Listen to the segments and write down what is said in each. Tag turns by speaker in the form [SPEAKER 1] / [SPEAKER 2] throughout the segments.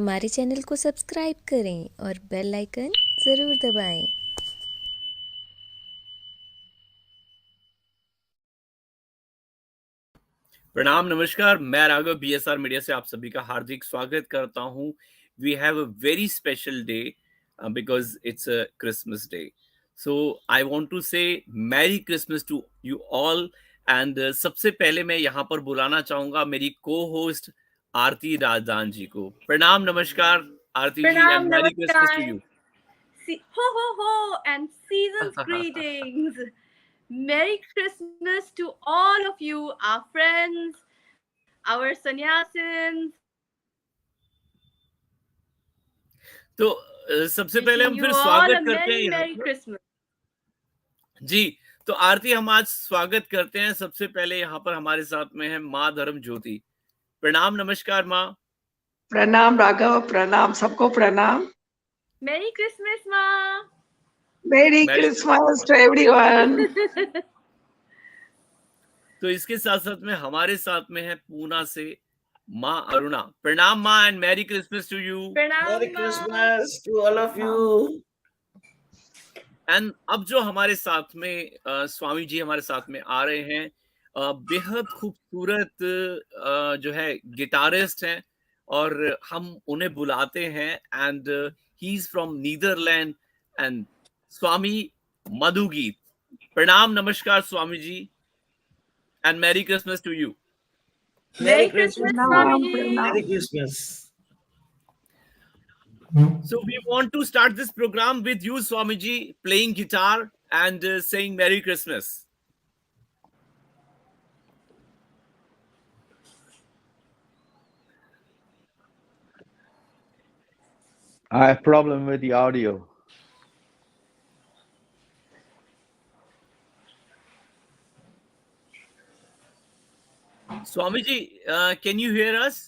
[SPEAKER 1] हमारे चैनल को सब्सक्राइब करें और बेल आइकन ज़रूर दबाएं।
[SPEAKER 2] प्रणाम, नमस्कार। मैं राघव BSR मीडिया से आप सभी का हार्दिक स्वागत करता हूं। We have a very special day because it's a Christmas day. So I want to say merry Christmas to you all. And सबसे पहले मैं यहां पर बुलाना चाहूंगा मेरी को-होस्ट आरती राजदान जी को। प्रणाम, नमस्कार Aarti ji, and merry Christmas to you.
[SPEAKER 3] Ho ho ho and season's greetings. Merry Christmas to all of you, our friends, our sannyasins.
[SPEAKER 2] तो सबसे पहले हम
[SPEAKER 3] You
[SPEAKER 2] फिर
[SPEAKER 3] all
[SPEAKER 2] स्वागत
[SPEAKER 3] a
[SPEAKER 2] करते हैं
[SPEAKER 3] Merry
[SPEAKER 2] यहाँ
[SPEAKER 3] Merry
[SPEAKER 2] पर।
[SPEAKER 3] Christmas.
[SPEAKER 2] जी, तो आरती, हम आज स्वागत करते हैं। सबसे पहले यहाँ पर हमारे साथ में है माँ धर्म ज्योति। प्रणाम, नमस्कार माँ।
[SPEAKER 4] प्रणाम राघव, प्रणाम सबको, प्रणाम।
[SPEAKER 3] Merry Christmas, Ma.
[SPEAKER 4] Merry Christmas to everyone.
[SPEAKER 2] तो इसके साथ साथ में हमारे साथ में है पूना से माँ अरुणा। प्रणाम माँ, and merry Christmas to you.
[SPEAKER 5] Merry Christmas to all of you.
[SPEAKER 2] And अब जो हमारे साथ में स्वामी जी हमारे साथ में आ रहे हैं, बेहद खूबसूरत जो है गिटारिस्ट हैं, और हम उन्हें बुलाते हैं। And he is from Netherland, and Swami Madhugeet. प्रणाम, नमस्कार Swami ji, and merry Christmas to you.
[SPEAKER 3] Merry Christmas, Swami.
[SPEAKER 5] Merry Christmas.
[SPEAKER 2] So we want to start this program with you, Swamiji, playing guitar and saying Merry Christmas.
[SPEAKER 6] I have a problem with the audio.
[SPEAKER 2] Swamiji, can you hear us?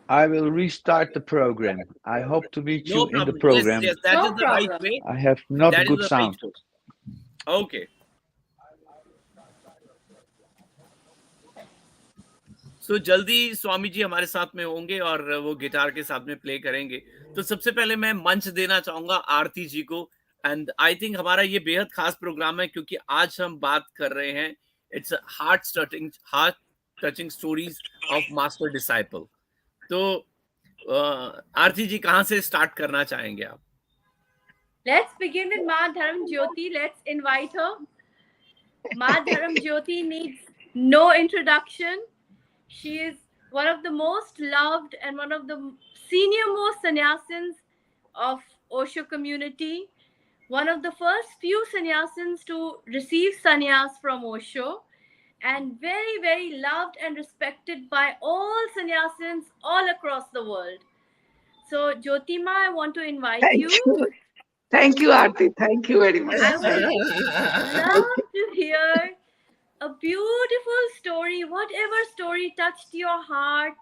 [SPEAKER 6] I will restart the program. I hope to meet you in the program.
[SPEAKER 2] Yes, that is the right way.
[SPEAKER 6] I have not
[SPEAKER 2] That is
[SPEAKER 6] good
[SPEAKER 2] the
[SPEAKER 6] sound.
[SPEAKER 2] right way. Okay. So जल्दी स्वामी जी हमारे साथ में होंगे और वो guitar के साथ में प्ले करेंगे। तो सबसे पहले मैं मंच देना चाहूंगा आरती जी को। एंड आई थिंक हमारा ये बेहद खास प्रोग्राम है क्योंकि आज हम बात कर रहे हैं, its heart touching stories of master disciple. तो आरती जी, कहाँ से स्टार्ट करना चाहेंगे आप?
[SPEAKER 3] Let's begin with Ma Dharm Jyoti. Let's invite her. Ma Dharm Jyoti needs no introduction. She is one of the most loved and one of the senior most sannyasins of Osho community. One of the first few sannyasins to receive sannyas from Osho, and very, very loved and respected by all sannyasins all across the world. So, Jyotima, I want to invite you.
[SPEAKER 4] Thank you, Arti. Thank you very much.
[SPEAKER 3] I would love to hear a beautiful story, whatever story touched your heart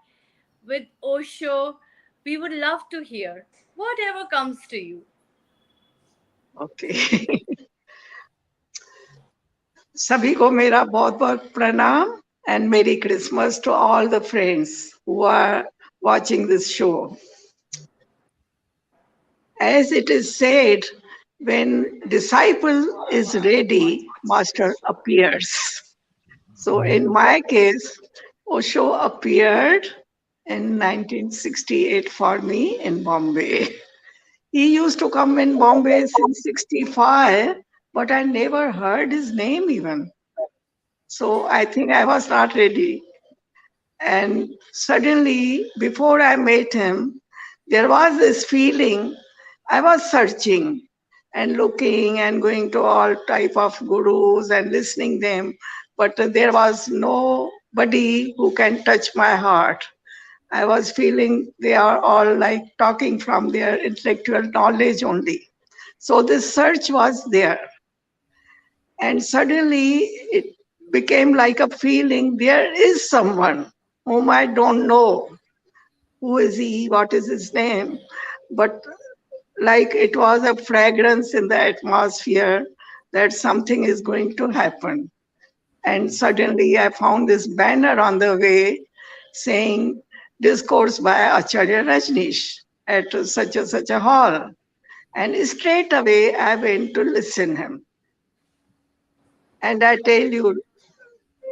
[SPEAKER 3] with Osho. We would love to hear whatever comes to you.
[SPEAKER 4] Okay. सभी को मेरा बहुत बहुत प्रणाम and Merry Christmas to all the friends who are watching this show. As it is said, when disciple is ready, master appears. So in my case, Osho appeared in 1968 for me in Bombay. He used to come in Bombay since 65, but I never heard his name even. So I think I was not ready. And suddenly, before I met him, there was this feeling. I was searching and looking and going to all type of gurus and listening them, but there was nobody who can touch my heart. I was feeling they are all like talking from their intellectual knowledge only. So this search was there. And suddenly it became like a feeling there is someone whom I don't know. Who is he? What is his name? But like it was a fragrance in the atmosphere that something is going to happen. And suddenly I found this banner on the way saying discourse by Acharya Rajneesh at such a hall. And straight away I went to listen him. And I tell you,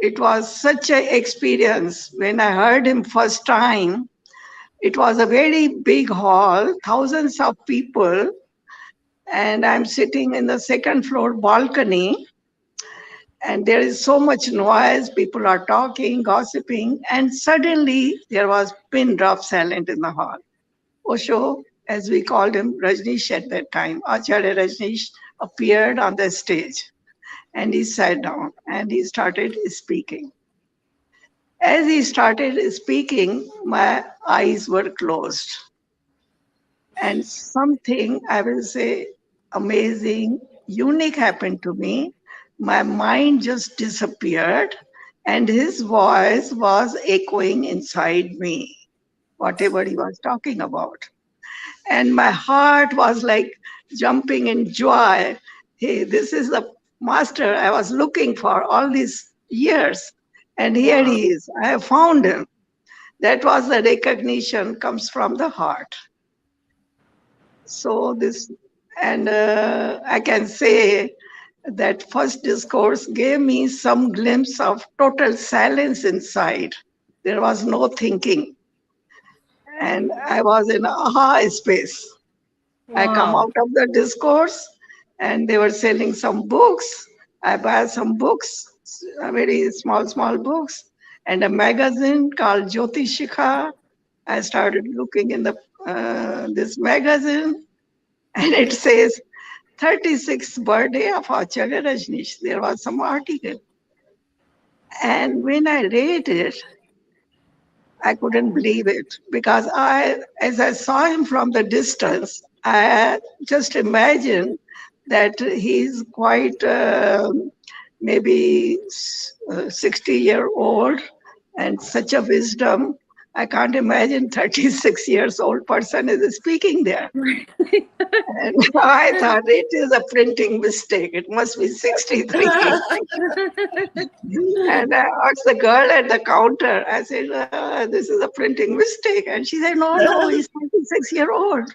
[SPEAKER 4] it was such an experience. When I heard him first time, it was a very big hall, thousands of people, and I'm sitting in the second floor balcony, and there is so much noise, people are talking, gossiping, and suddenly there was pin drop silent in the hall. Osho, as we called him, Rajneesh at that time, Acharya Rajneesh appeared on the stage, and he sat down and he started speaking. As he started speaking, my eyes were closed. And something, I will say, amazing, unique happened to me. My mind just disappeared, and his voice was echoing inside me, whatever he was talking about. And my heart was like jumping in joy. Hey, this is the master I was looking for all these years. And here he is. I have found him. That was the recognition comes from the heart. So this, and I can say that first discourse gave me some glimpse of total silence inside. There was no thinking. And I was in aha space. I come out of the discourse and they were selling some books. I buy some books, very small books, and a magazine called Jyoti Shikha. I started looking in the this magazine, and it says 36th birthday of Acharya Rajneesh. There was some article. And when I read it, I couldn't believe it, because as I saw him from the distance, I just imagined that he's quite maybe 60-year-old and such a wisdom. I can't imagine 36 years old person is speaking there. And I thought it is a printing mistake. It must be 63. And I asked the girl at the counter, I said, this is a printing mistake. And she said, no, he's 26-year-old.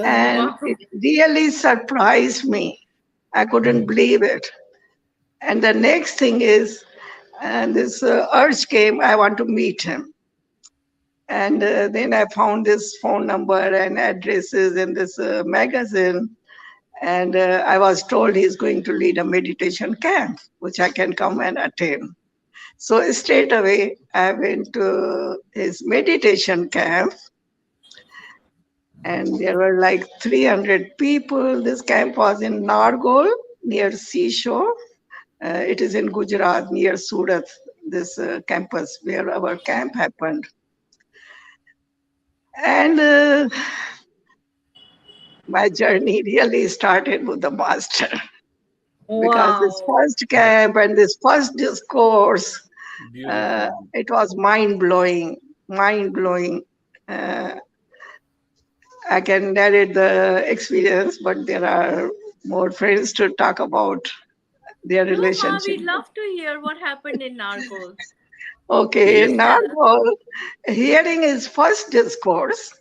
[SPEAKER 4] And it really surprised me. I couldn't believe it. And the next thing is, this urge came, I want to meet him. And then I found this phone number and addresses in this magazine. And I was told he's going to lead a meditation camp, which I can come and attend. So straight away, I went to his meditation camp. And there were like 300 people. This camp was in Nargol, near seashore. It is in Gujarat, near Surat, this campus where our camp happened. And my journey really started with the master. Because this first camp and this first discourse, it was mind-blowing. I can narrate the experience, but there are more friends to talk about their relationship.
[SPEAKER 3] We'd love to hear what happened in Nargol.
[SPEAKER 4] Okay, Nargol, hearing his first discourse,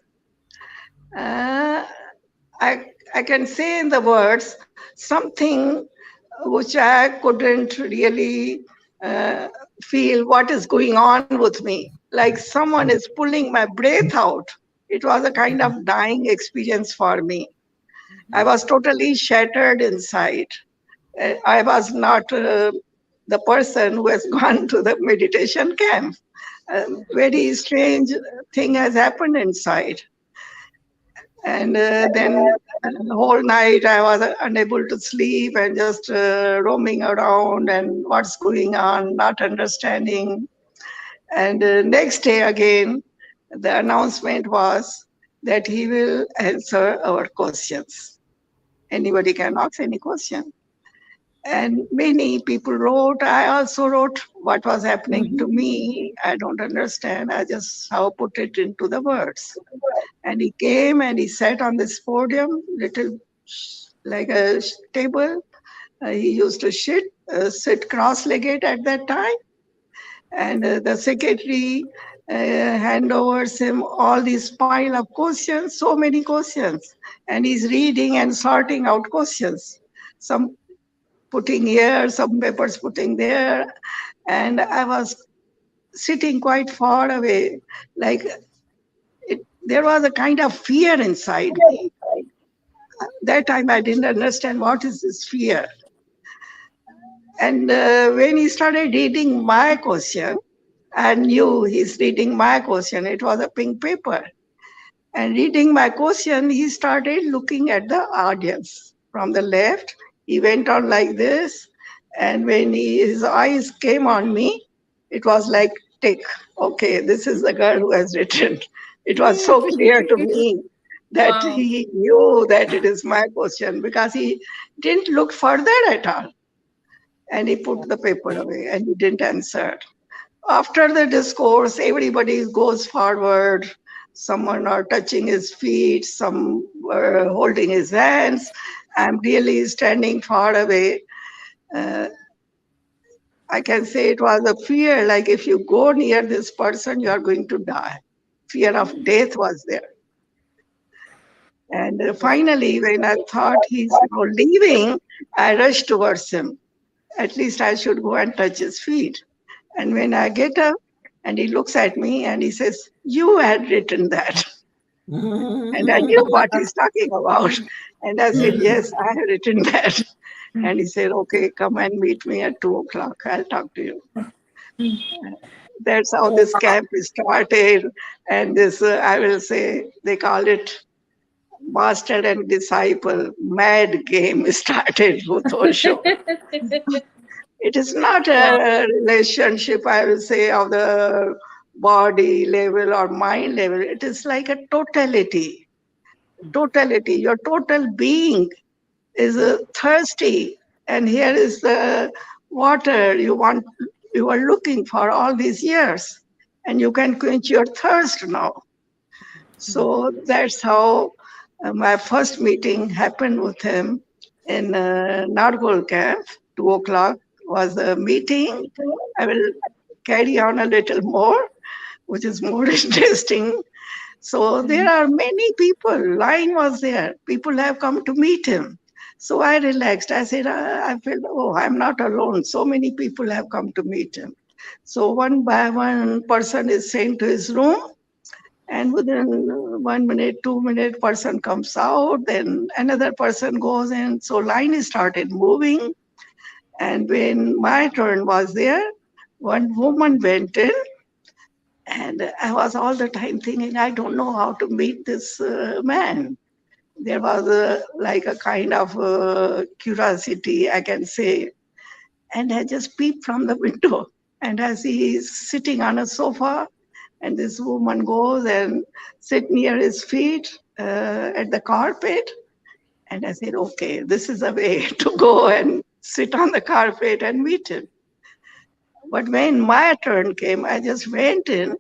[SPEAKER 4] I can say in the words something which I couldn't really feel what is going on with me. Like someone is pulling my breath out. It was a kind of dying experience for me. I was totally shattered inside. I was not the person who has gone to the meditation camp. Very strange thing has happened inside. And then the whole night I was unable to sleep and just roaming around and what's going on, not understanding. And next day again, the announcement was that he will answer our questions. Anybody can ask any question. And many people wrote. I also wrote what was happening to me. I don't understand. I just how put it into the words. And he came and he sat on this podium, little like a table. He used to sit cross-legged at that time. And the secretary hand over him all these pile of questions, so many questions. And he's reading and sorting out questions. Some putting here, some papers putting there. And I was sitting quite far away, like there was a kind of fear inside me. That time I didn't understand what is this fear. And when he started reading my question, I knew he's reading my question. It was a pink paper. And reading my question, he started looking at the audience. From the left, he went on like this. And when his eyes came on me, it was like, tick, okay, this is the girl who has written. It was so clear to me that
[SPEAKER 3] Wow.
[SPEAKER 4] he knew that it is my question because he didn't look further at all. And he put the paper away and he didn't answer. After the discourse, everybody goes forward. Someone are touching his feet, some were holding his hands. I'm really standing far away. I can say it was a fear, like if you go near this person, you are going to die. Fear of death was there. And finally, when I thought he's now leaving, I rushed towards him. At least I should go and touch his feet. And when I get up, and he looks at me and he says, "You had written that." And I knew what he's talking about. And I said, "Yes, I have written that." And he said, "Okay, come and meet me at 2:00. I'll talk to you." That's how this camp started. And this, I will say, they call it master and disciple mad game started with Osho. It is not a relationship, I will say, of the body level or mind level. It is like a totality. Totality. Your total being is thirsty, and here is the water you are looking for all these years, and you can quench your thirst now. So that's how my first meeting happened with him in Nargol camp. 2:00 was the meeting. I will carry on a little more, which is more interesting. So there are many people. Line was there. People have come to meet him. So I relaxed. I said, I felt, oh, I'm not alone. So many people have come to meet him. So one by one person is sent to his room. And within 1 minute, 2 minute, person comes out, then another person goes in. So line started moving. And when my turn was there, one woman went in. And I was all the time thinking, I don't know how to meet this man. There was like a kind of curiosity, I can say. And I just peeped from the window. And as he is sitting on a sofa, and this woman goes and sit near his feet at the carpet. And I said, okay, this is a way to go and sit on the carpet and meet him. But when my turn came, I just went in,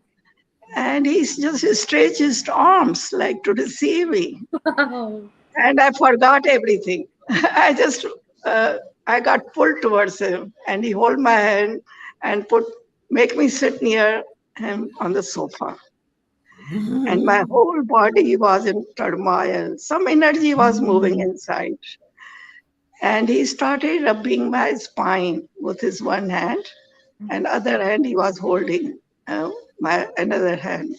[SPEAKER 4] and he just stretched his arms like to receive me.
[SPEAKER 3] Wow.
[SPEAKER 4] And I forgot everything. I just, I got pulled towards him, and he held my hand and make me sit near him on the sofa. And my whole body was in turmoil. Some energy was moving inside. And he started rubbing my spine with his one hand, and other hand he was holding my another hand.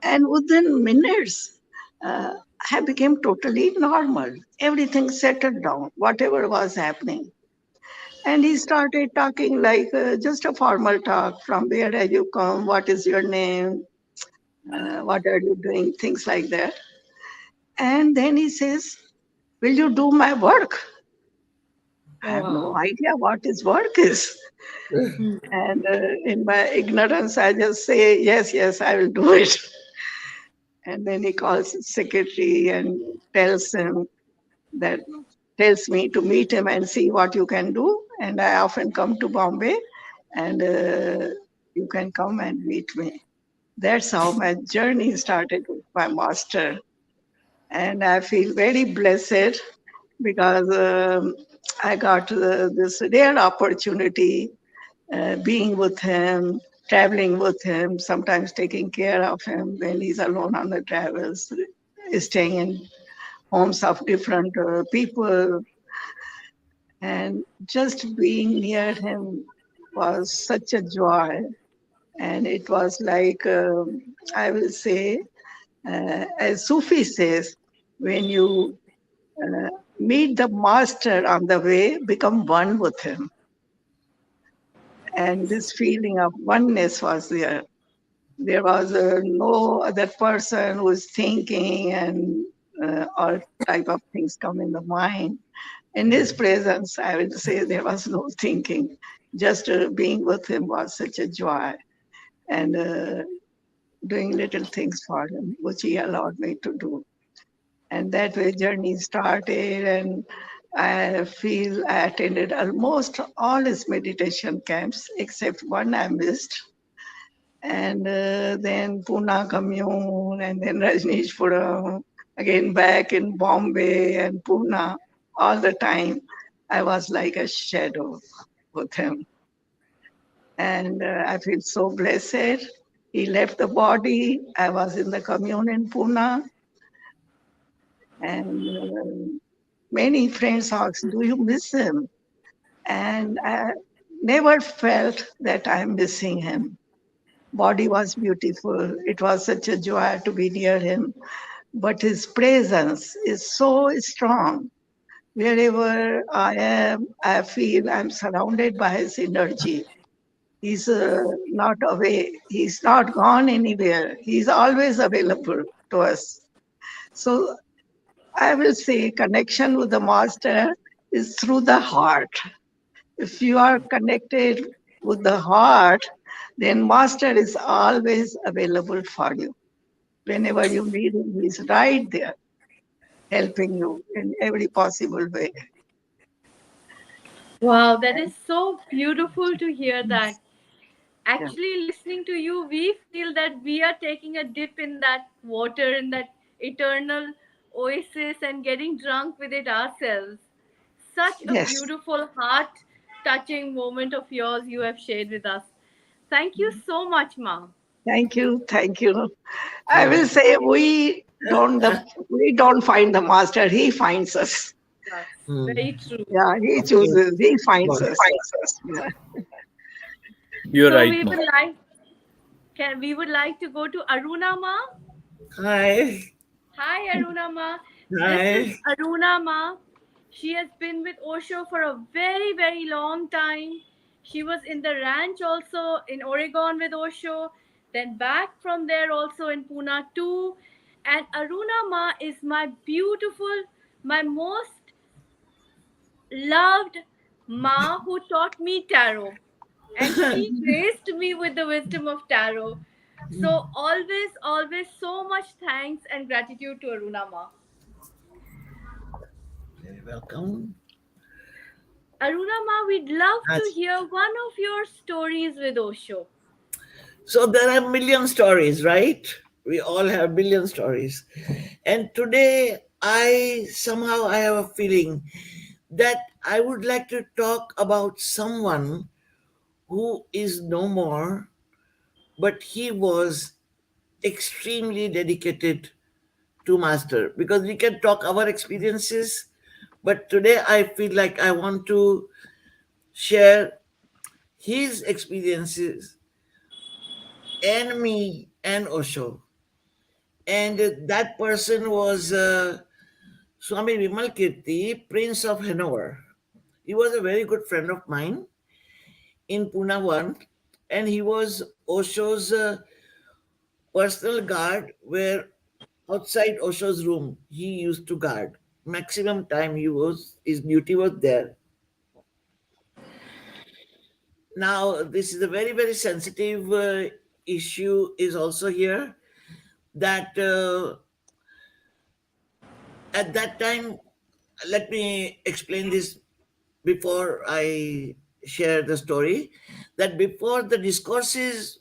[SPEAKER 4] And within minutes, I became totally normal. Everything settled down, whatever was happening. And he started talking like just a formal talk. From where have you come? What is your name? What are you doing? Things like that. And then he says, will you do my work? I have no idea what his work is. And in my ignorance, I just say, yes, I will do it. And then he calls his secretary and tells me to meet him and see what you can do. And I often come to Bombay, and you can come and meet me. That's how my journey started with my master. And I feel very blessed because I got this rare opportunity being with him, traveling with him, sometimes taking care of him when he's alone on the travels, staying in homes of different people. And just being near him was such a joy. And it was like, I will say, as Sufi says, when you meet the master on the way, become one with him. And this feeling of oneness was there. There was no other person who was thinking and all type of things come in the mind. In his presence, I would say there was no thinking. Just being with him was such a joy. And doing little things for him, which he allowed me to do. And that way journey started, and I feel I attended almost all his meditation camps, except one I missed. And then Pune commune, and then Rajneeshpuram, again back in Bombay and Pune, all the time. I was like a shadow with him. And I feel so blessed. He left the body. I was in the commune in Pune. And many friends asked, do you miss him? And I never felt that I'm missing him. Body was beautiful. It was such a joy to be near him. But his presence is so strong. Wherever I am, I feel I'm surrounded by his energy. He's not away. He's not gone anywhere. He's always available to us. So I will say connection with the master is through the heart. If you are connected with the heart, then master is always available for you. Whenever you need him, he's right there, helping you in every possible way.
[SPEAKER 3] Wow, that is so beautiful to hear that. Actually, listening to you, we feel that we are taking a dip in that water, in that eternal oasis, and getting drunk with it ourselves. Such a
[SPEAKER 4] Yes.
[SPEAKER 3] beautiful, heart touching moment of yours you have shared with us. Thank you so much, Ma.
[SPEAKER 4] Thank you. Thank you. I will say we don't find the master, he finds us.
[SPEAKER 3] Yes, very true.
[SPEAKER 4] Yeah, he
[SPEAKER 5] Of
[SPEAKER 4] chooses,
[SPEAKER 5] course.
[SPEAKER 4] he finds us. Yeah.
[SPEAKER 2] You're
[SPEAKER 3] So
[SPEAKER 2] right,
[SPEAKER 3] we
[SPEAKER 2] Ma.
[SPEAKER 3] would like to go to Aruna Ma.
[SPEAKER 5] Hi.
[SPEAKER 3] Hi, Aruna Ma. This is
[SPEAKER 5] Hi.
[SPEAKER 3] Aruna Ma. She has been with Osho for a very, very long time. She was in the ranch also in Oregon with Osho, then back from there also in Pune too. And Aruna Ma is my beautiful, my most loved Ma who taught me tarot. And she graced me with the wisdom of tarot. So always, always so much thanks and gratitude to Aruna Ma.
[SPEAKER 5] Very welcome.
[SPEAKER 3] Aruna Ma, we'd love to
[SPEAKER 5] Yes.
[SPEAKER 3] hear one of your stories with Osho.
[SPEAKER 5] So there are million stories, right? We all have million stories. And today I have a feeling that I would like to talk about someone who is no more, but he was extremely dedicated to master, because we can talk our experiences, but today I feel like I want to share his experiences and me and Osho. And that person was Swami Vimalkirti, Prince of Hanover. He was a very good friend of mine in Pune one, and he was Osho's personal guard, where outside Osho's room he used to guard. Maximum time his duty was there. Now this is a very very sensitive issue is also here, that at that time, let me explain this before I share the story, that before the discourses,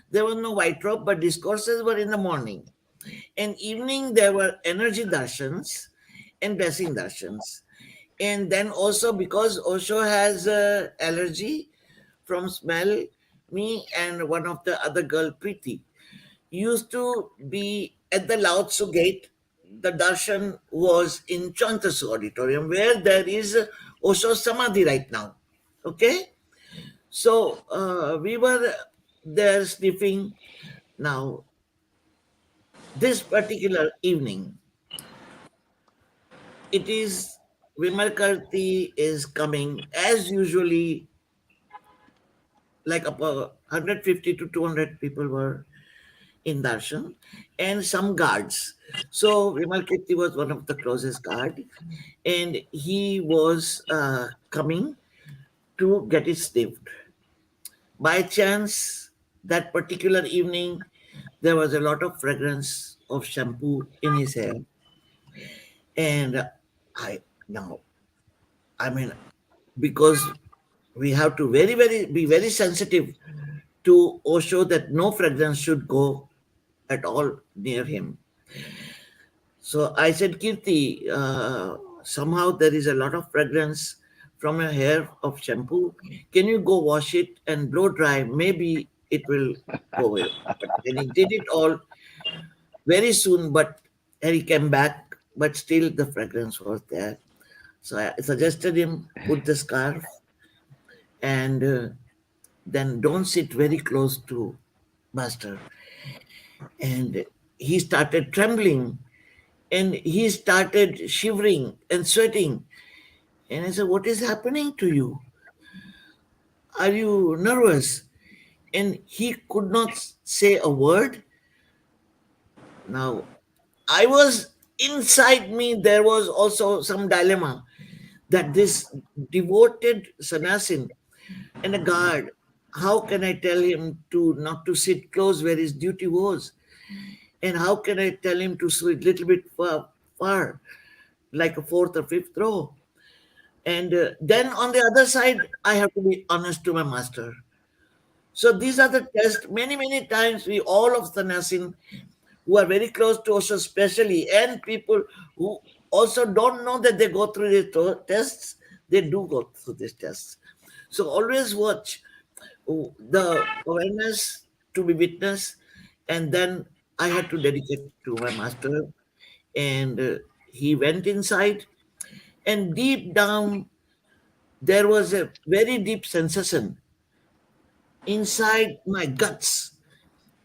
[SPEAKER 5] there was no white robe, but discourses were in the morning. And evening, there were energy darshans and blessing darshans. And then also, because Osho has allergy from smell, me and one of the other girl, Preeti, used to be at the Lao Tzu gate. The darshan was in Chantasu auditorium where there is Osho Samadhi right now. Okay? So we were there sniffing. Now, this particular evening, it is Vimalkarti is coming as usually, like about 150 to 200 people were in darshan and some guards. So Vimalkarti was one of the closest guard, and he was coming to get it sniffed. By chance, that particular evening, there was a lot of fragrance of shampoo in his hair, and I now, I mean, because we have to very be very sensitive to Osho that no fragrance should go at all near him. So I said, Kirti, somehow there is a lot of fragrance from your hair of shampoo. Can you go wash it and blow dry? Maybe it will go away. But then he did it all very soon, but and he came back, but still the fragrance was there. So I suggested him put the scarf and then don't sit very close to master. And he started trembling and he started shivering and sweating. And I said, what is happening to you? Are you nervous? And he could not say a word. Now, I was inside me, there was also some dilemma that this devoted sannyasin and a guard, how can I tell him to not to sit close where his duty was? And how can I tell him to sit a little bit far, like a fourth or fifth row? And then on the other side, I have to be honest to my master. So these are the tests. Many times we all of sannyasin who are very close to Osho especially, and people who also don't know that they go through these tests, they do go through these tests. So always watch the awareness to be witness, and then I had to dedicate to my master, and he went inside, and deep down there was a very deep sensation inside my guts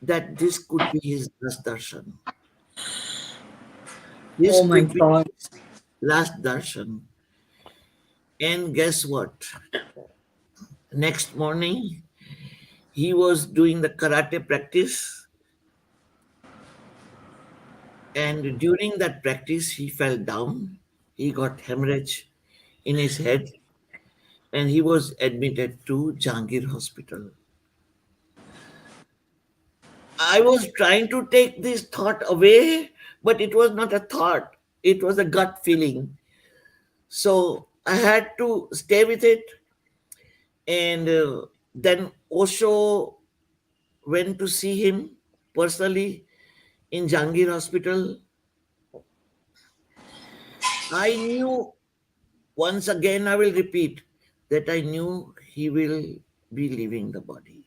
[SPEAKER 5] that this could be his last darshan. This could be his last darshan. And guess what? Next morning, he was doing the karate practice. And during that practice, he fell down. He got hemorrhage in his head. And he was admitted to Jahangir Hospital. I was trying to take this thought away, but it was not a thought. It was a gut feeling. So I had to stay with it. And then Osho went to see him personally in Jahangir Hospital. I knew, once again I will repeat, that I knew he will be leaving the body.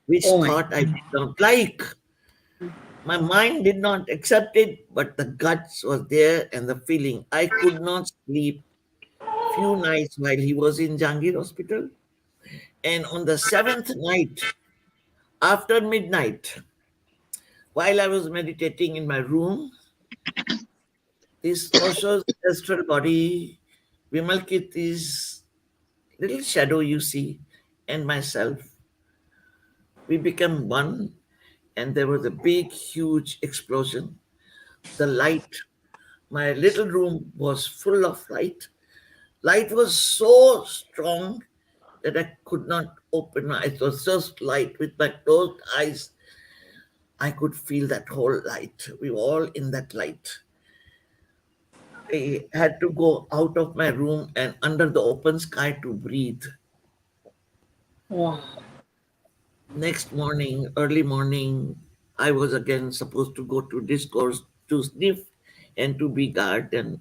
[SPEAKER 5] Which thought I did not like. My mind did not accept it, but the guts was there and the feeling. I could not sleep few nights while he was in Jahangir Hospital. And on the seventh night, after midnight, while I was meditating in my room, this Osho's astral body, Vimalkirti's little shadow you see, and myself, we became one, and there was a big, huge explosion. The light, my little room was full of light. Light was so strong that I could not open my eyes. It was just light. With my closed eyes, I could feel that whole light. We were all in that light. I had to go out of my room and under the open sky to breathe.
[SPEAKER 7] Wow.
[SPEAKER 5] Next morning, early morning, I was again supposed to go to discourse to sniff and to be guard. And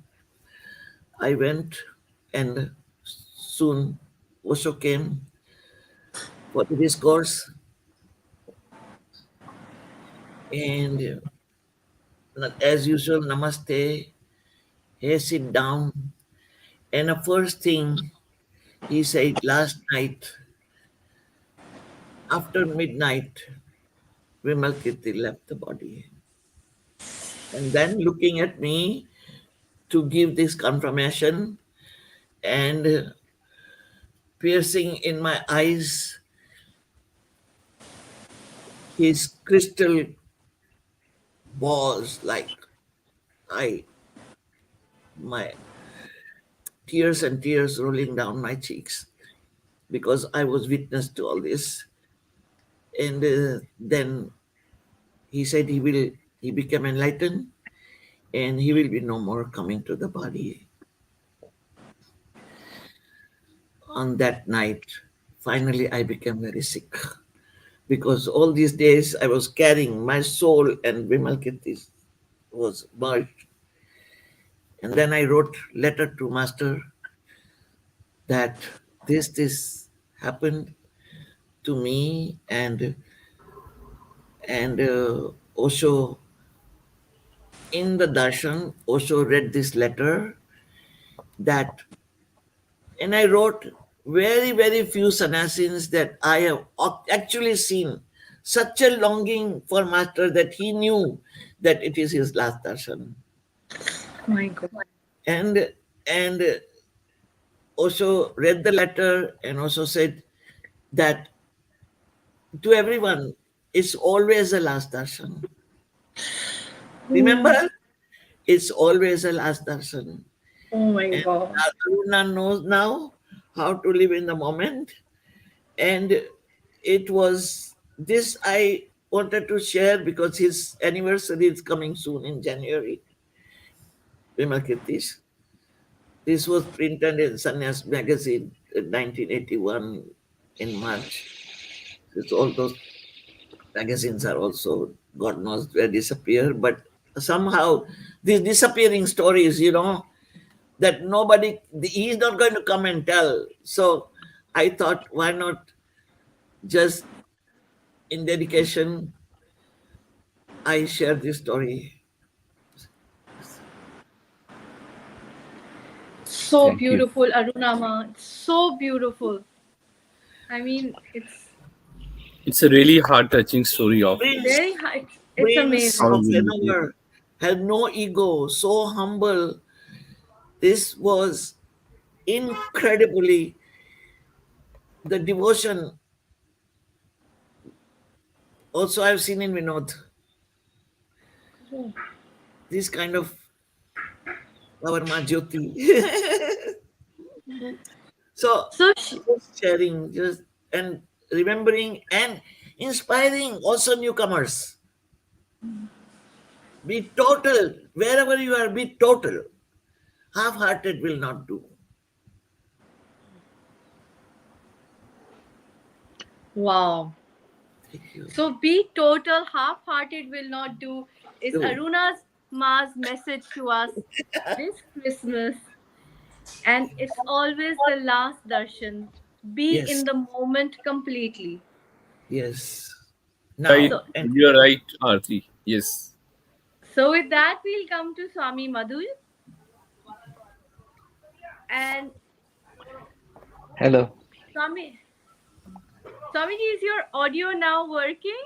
[SPEAKER 5] I went, and soon Osho came. for the discourse. And as usual, namaste. Hey, sit down. And the first thing he said last night, after midnight, Vimalkirti left the body. And then looking at me to give this confirmation and piercing in my eyes his crystal balls, like I my tears and tears rolling down my cheeks because I was witness to all this. And then he said he became enlightened and he will be no more coming to the body. On that night, finally I became very sick because all these days I was carrying my soul and Vimalkirti was merged. And then I wrote letter to Master that this happened to me, and Osho, in the darshan, Osho read this letter that, and I wrote very few sannyasis that I have actually seen such a longing for Master that he knew that it is his last darshan.
[SPEAKER 3] My God.
[SPEAKER 5] And Osho read the letter and also said that to everyone, it's always a last darshan. Remember, it's always a last darshan.
[SPEAKER 3] Oh my
[SPEAKER 5] And
[SPEAKER 3] God.
[SPEAKER 5] Aruna knows now how to live in the moment. And it was this I wanted to share because his anniversary is coming soon in January. Vimalkirti's. This was printed in Sannyas magazine in 1981 in March. It's all those magazines are also, God knows where disappear, but somehow these disappearing stories, that nobody, he's not going to come and tell. So I thought, why not just in dedication, I share this story.
[SPEAKER 3] So
[SPEAKER 6] Thank you.
[SPEAKER 3] beautiful, Aruna ma. It's so beautiful. I mean,
[SPEAKER 2] It's a really heart-touching story of
[SPEAKER 5] Prince,
[SPEAKER 3] very high. It's
[SPEAKER 5] Prince
[SPEAKER 3] amazing.
[SPEAKER 5] of another, had no ego, so humble. This was incredibly the devotion. Also, I've seen in Vinod this kind of our Ma Jyoti. So
[SPEAKER 3] So
[SPEAKER 5] just sharing, just and remembering and inspiring also newcomers. Be total wherever you are. Be total. Half-hearted will not do.
[SPEAKER 3] wow.
[SPEAKER 5] Thank you.
[SPEAKER 3] So be total, half-hearted will not do is
[SPEAKER 5] Do.
[SPEAKER 3] Aruna's ma's message to us this Christmas. And it's always the last darshan. Be
[SPEAKER 5] Yes.
[SPEAKER 3] in the moment completely.
[SPEAKER 5] Yes. Now
[SPEAKER 2] right.
[SPEAKER 3] So,
[SPEAKER 5] and
[SPEAKER 2] You're right, Arti. Yes.
[SPEAKER 3] so with that, we'll come to Swami Madhul. And
[SPEAKER 6] Hello.
[SPEAKER 3] Swamiji, is your audio now working?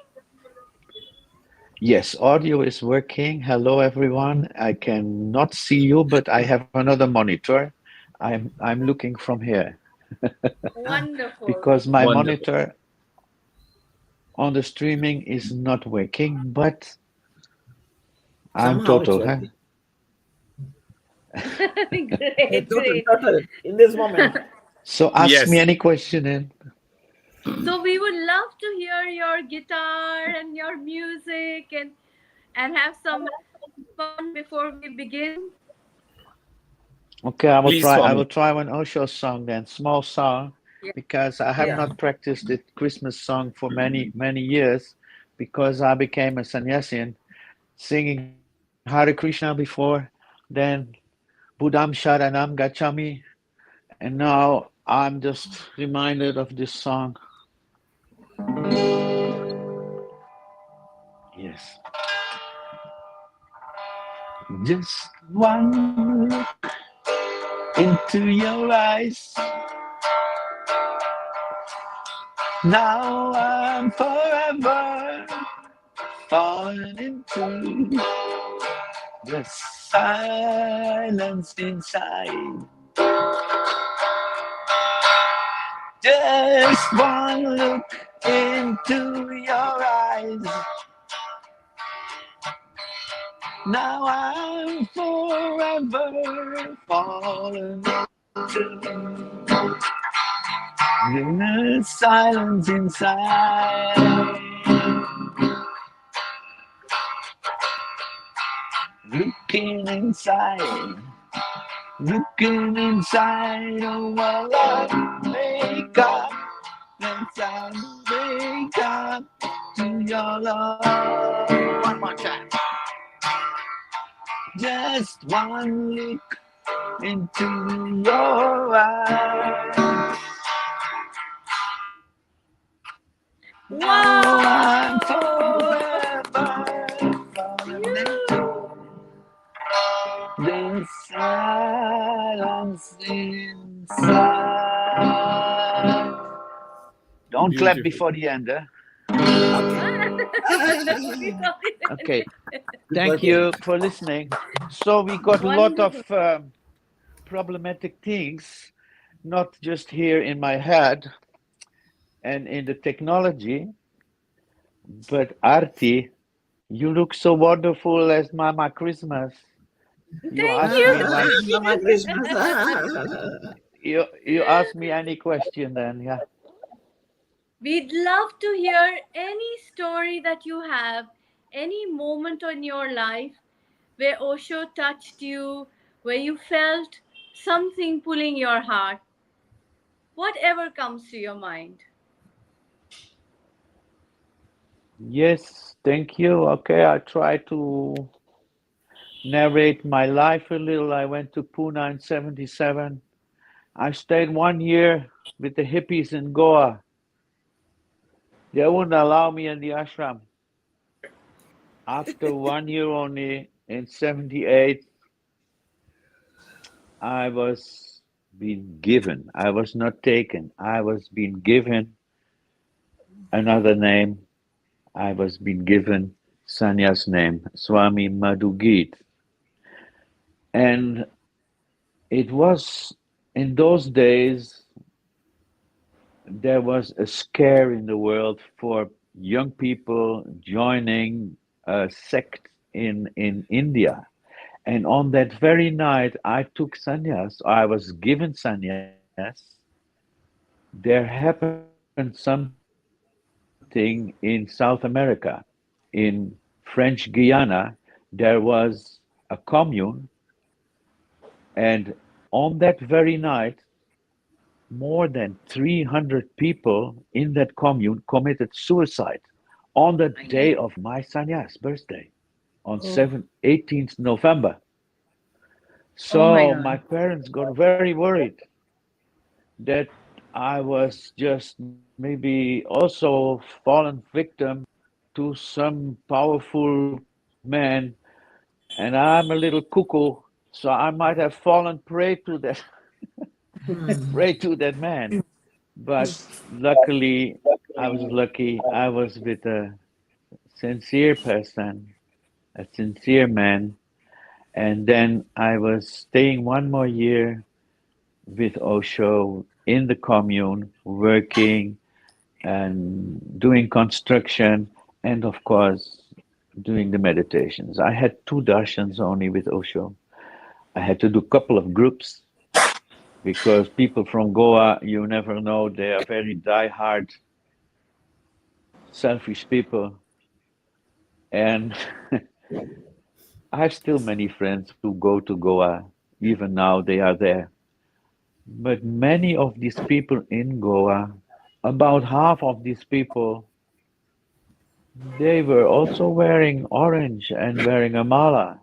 [SPEAKER 6] Yes, audio is working. Hello, everyone. I cannot see you, but I have another monitor. I'm looking from here
[SPEAKER 3] Wonderful.
[SPEAKER 6] because my
[SPEAKER 2] Wonderful.
[SPEAKER 6] monitor on the streaming is not working, but I'm
[SPEAKER 5] somehow it's
[SPEAKER 6] total, huh?
[SPEAKER 5] working.
[SPEAKER 3] Great, great.
[SPEAKER 5] Total in this moment.
[SPEAKER 6] So ask
[SPEAKER 2] Yes.
[SPEAKER 6] me any question and
[SPEAKER 3] So we would love to hear your guitar and your music and have some fun before we begin.
[SPEAKER 6] okay, I will
[SPEAKER 2] Please,
[SPEAKER 6] try. I
[SPEAKER 2] Swami.
[SPEAKER 6] will try one Osho song then, small song,
[SPEAKER 3] Yeah.
[SPEAKER 6] because I have
[SPEAKER 3] Yeah.
[SPEAKER 6] not practiced the Christmas song for many years, because I became a sannyasin, singing Hare Krishna before, then Buddham Sharanam Gacchami, and now I'm just reminded of this song. Just one look into your eyes. Now I'm forever falling into the silence inside. Just one look into your eyes. Now I'm forever falling into the silence inside. Looking inside, looking inside. Oh, well, I wake up inside, wake up to your love. One more time. Just one look into your eyes. Now I'm forever falling into the silence inside. Don't clap before the end, eh? Okay. Thank you for listening. So we got a lot of problematic things, not just here in my head and in the technology, but Arti, you look so wonderful as Mama Christmas. You
[SPEAKER 3] Thank
[SPEAKER 6] ask
[SPEAKER 3] you.
[SPEAKER 6] me like
[SPEAKER 5] Mama Christmas.
[SPEAKER 6] you ask me any question then, yeah.
[SPEAKER 3] We'd love to hear any story that you have, any moment in your life where Osho touched you, where you felt something pulling your heart. Whatever comes to your mind.
[SPEAKER 6] Yes, thank you. Okay, I try to narrate my life a little. I went to Pune in 77. I stayed 1 year with the hippies in Goa. They wouldn't allow me in the ashram. After 1 year only, in 78, I was being given. I was not taken. I was being given another name. I was being given sannyas name, Swami Madhigit. And it was in those days, there was a scare in the world for young people joining a sect in India. And on that very night, I took sannyas. I was given sannyas. There happened something in South America. In French Guiana, there was a commune. And on that very night, more than 300 people in that commune committed suicide on the day of my sannyas birthday, on 18th November. So my parents got very worried that I was just maybe also fallen victim to some powerful man, and I'm a little cuckoo, so I might have fallen prey to that prey to that man. But luckily, I was lucky. I was with a sincere person, a sincere man, and then I was staying 1 more year with Osho in the commune, working and doing construction, and of course, doing the meditations. I had 2 darshans only with Osho. I had to do a couple of groups because people from Goa, you never know, they are very die-hard, selfish people. And I have still many friends who go to Goa. Even now, they are there. But many of these people in Goa, about half of these people, they were also wearing orange and wearing a mala.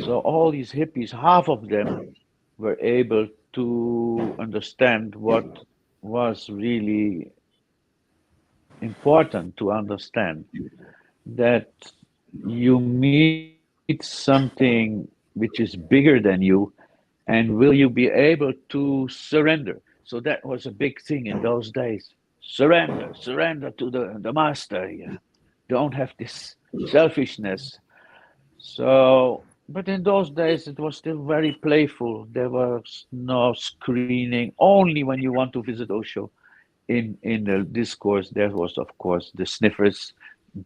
[SPEAKER 6] So all these hippies, half of them were able to understand what was really important to understand, that you meet something which is bigger than you, and will you be able to surrender? So that was a big thing in those days. Surrender to the master. Yeah. Don't have this selfishness. So, but in those days it was still very playful. There was no screening. Only when you want to visit Osho in the discourse, there was of course the sniffers.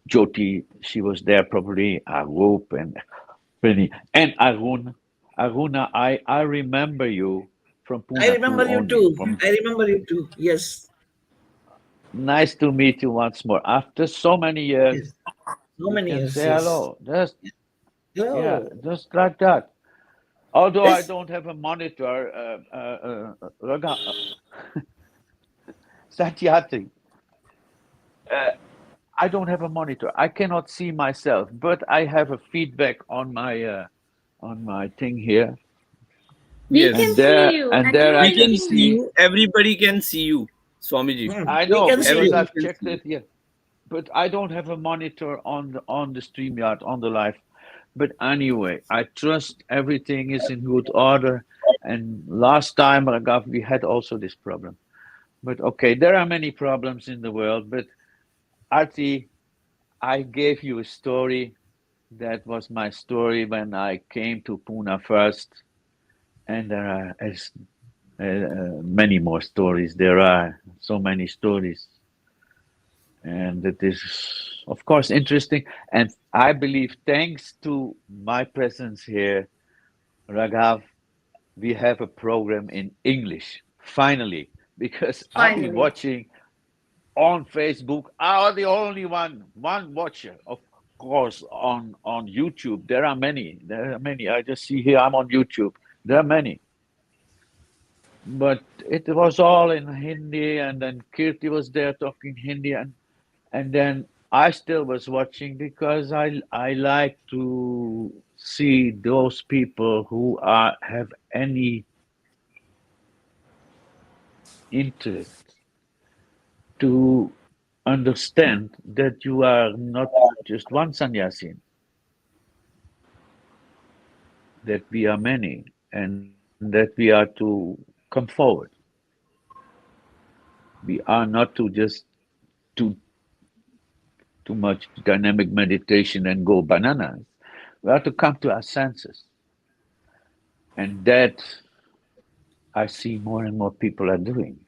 [SPEAKER 6] Jyoti, she was there probably. Arup and Penny and Aruna. Aruna, I remember you from
[SPEAKER 5] I
[SPEAKER 6] Pune too.
[SPEAKER 5] remember you
[SPEAKER 6] Only
[SPEAKER 5] too.
[SPEAKER 6] from
[SPEAKER 5] I remember you too. Yes.
[SPEAKER 6] nice to meet you once more after so many years.
[SPEAKER 5] Yes. So
[SPEAKER 6] We
[SPEAKER 5] many
[SPEAKER 6] can
[SPEAKER 5] years.
[SPEAKER 6] say
[SPEAKER 5] Yes.
[SPEAKER 6] hello. Just yeah,
[SPEAKER 5] Oh,
[SPEAKER 6] just like that. Although I
[SPEAKER 5] this.
[SPEAKER 6] don't have a monitor, Raghav, Satyarthi, uh, I don't have a monitor. I cannot see myself, but I have a feedback on my thing here,
[SPEAKER 3] We
[SPEAKER 2] Yes.
[SPEAKER 3] can see you,
[SPEAKER 6] and
[SPEAKER 3] and you
[SPEAKER 6] there
[SPEAKER 3] are
[SPEAKER 6] I
[SPEAKER 2] We
[SPEAKER 6] can
[SPEAKER 2] can
[SPEAKER 3] looking
[SPEAKER 2] see
[SPEAKER 6] see.
[SPEAKER 2] you. Everybody can see you, Swamiji.
[SPEAKER 6] I
[SPEAKER 5] We
[SPEAKER 6] know
[SPEAKER 5] can see
[SPEAKER 6] because
[SPEAKER 5] you.
[SPEAKER 2] Everybody
[SPEAKER 6] I've
[SPEAKER 2] can
[SPEAKER 6] checked
[SPEAKER 2] see you.
[SPEAKER 6] it here, but I don't have a monitor on the StreamYard on the live. But anyway, I trust everything is in good order. And last time, Raghav, we had also this problem. But okay, there are many problems in the world. But Arti, I gave you a story. That was my story when I came to Pune first. And there are many more stories. There are so many stories. And it is, of course, interesting. And I believe, thanks to my presence here, Raghav, we have a program in English, finally, because I've been
[SPEAKER 3] finally.
[SPEAKER 6] watching on Facebook. I'm the only one watcher, of course, on YouTube. There are many. There are many. I just see here I'm on YouTube. There are many. But it was all in Hindi, and then Kirti was there talking Hindi, and then I still was watching because I like to see those people who are have any interest to understand that you are not just one sannyasin, that we are many, and that we are to come forward. We are not to just do too much dynamic meditation and go bananas. We have to come to our senses. And that I see more and more people are doing.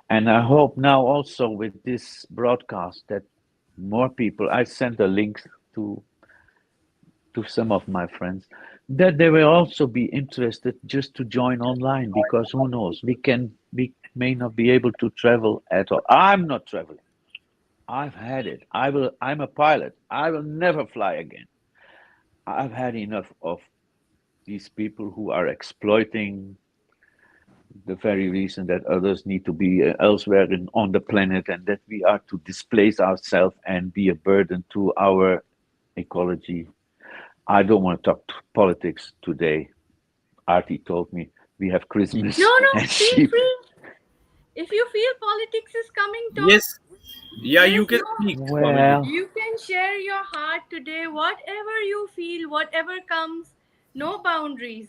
[SPEAKER 6] And I hope now also with this broadcast that more people, I sent a link to to some of my friends, that they will also be interested just to join online because who knows, we may not be able to travel at all. I'm not traveling. I've had it. I'm a pilot. I will never fly again. I've had enough of these people who are exploiting the very reason that others need to be elsewhere on the planet and that we are to displace ourselves and be a burden to our ecology. I don't want to talk politics today. Arti told me we have Christmas
[SPEAKER 3] No, no,
[SPEAKER 6] and
[SPEAKER 3] feel
[SPEAKER 6] sheep.
[SPEAKER 3] free. If you feel politics is coming, talk.
[SPEAKER 2] Yes. Yeah,
[SPEAKER 3] There
[SPEAKER 2] you
[SPEAKER 3] is
[SPEAKER 2] can
[SPEAKER 3] no.
[SPEAKER 2] speak, Swamiji.
[SPEAKER 6] Well,
[SPEAKER 3] You can share your heart today, whatever you feel, whatever comes, no boundaries.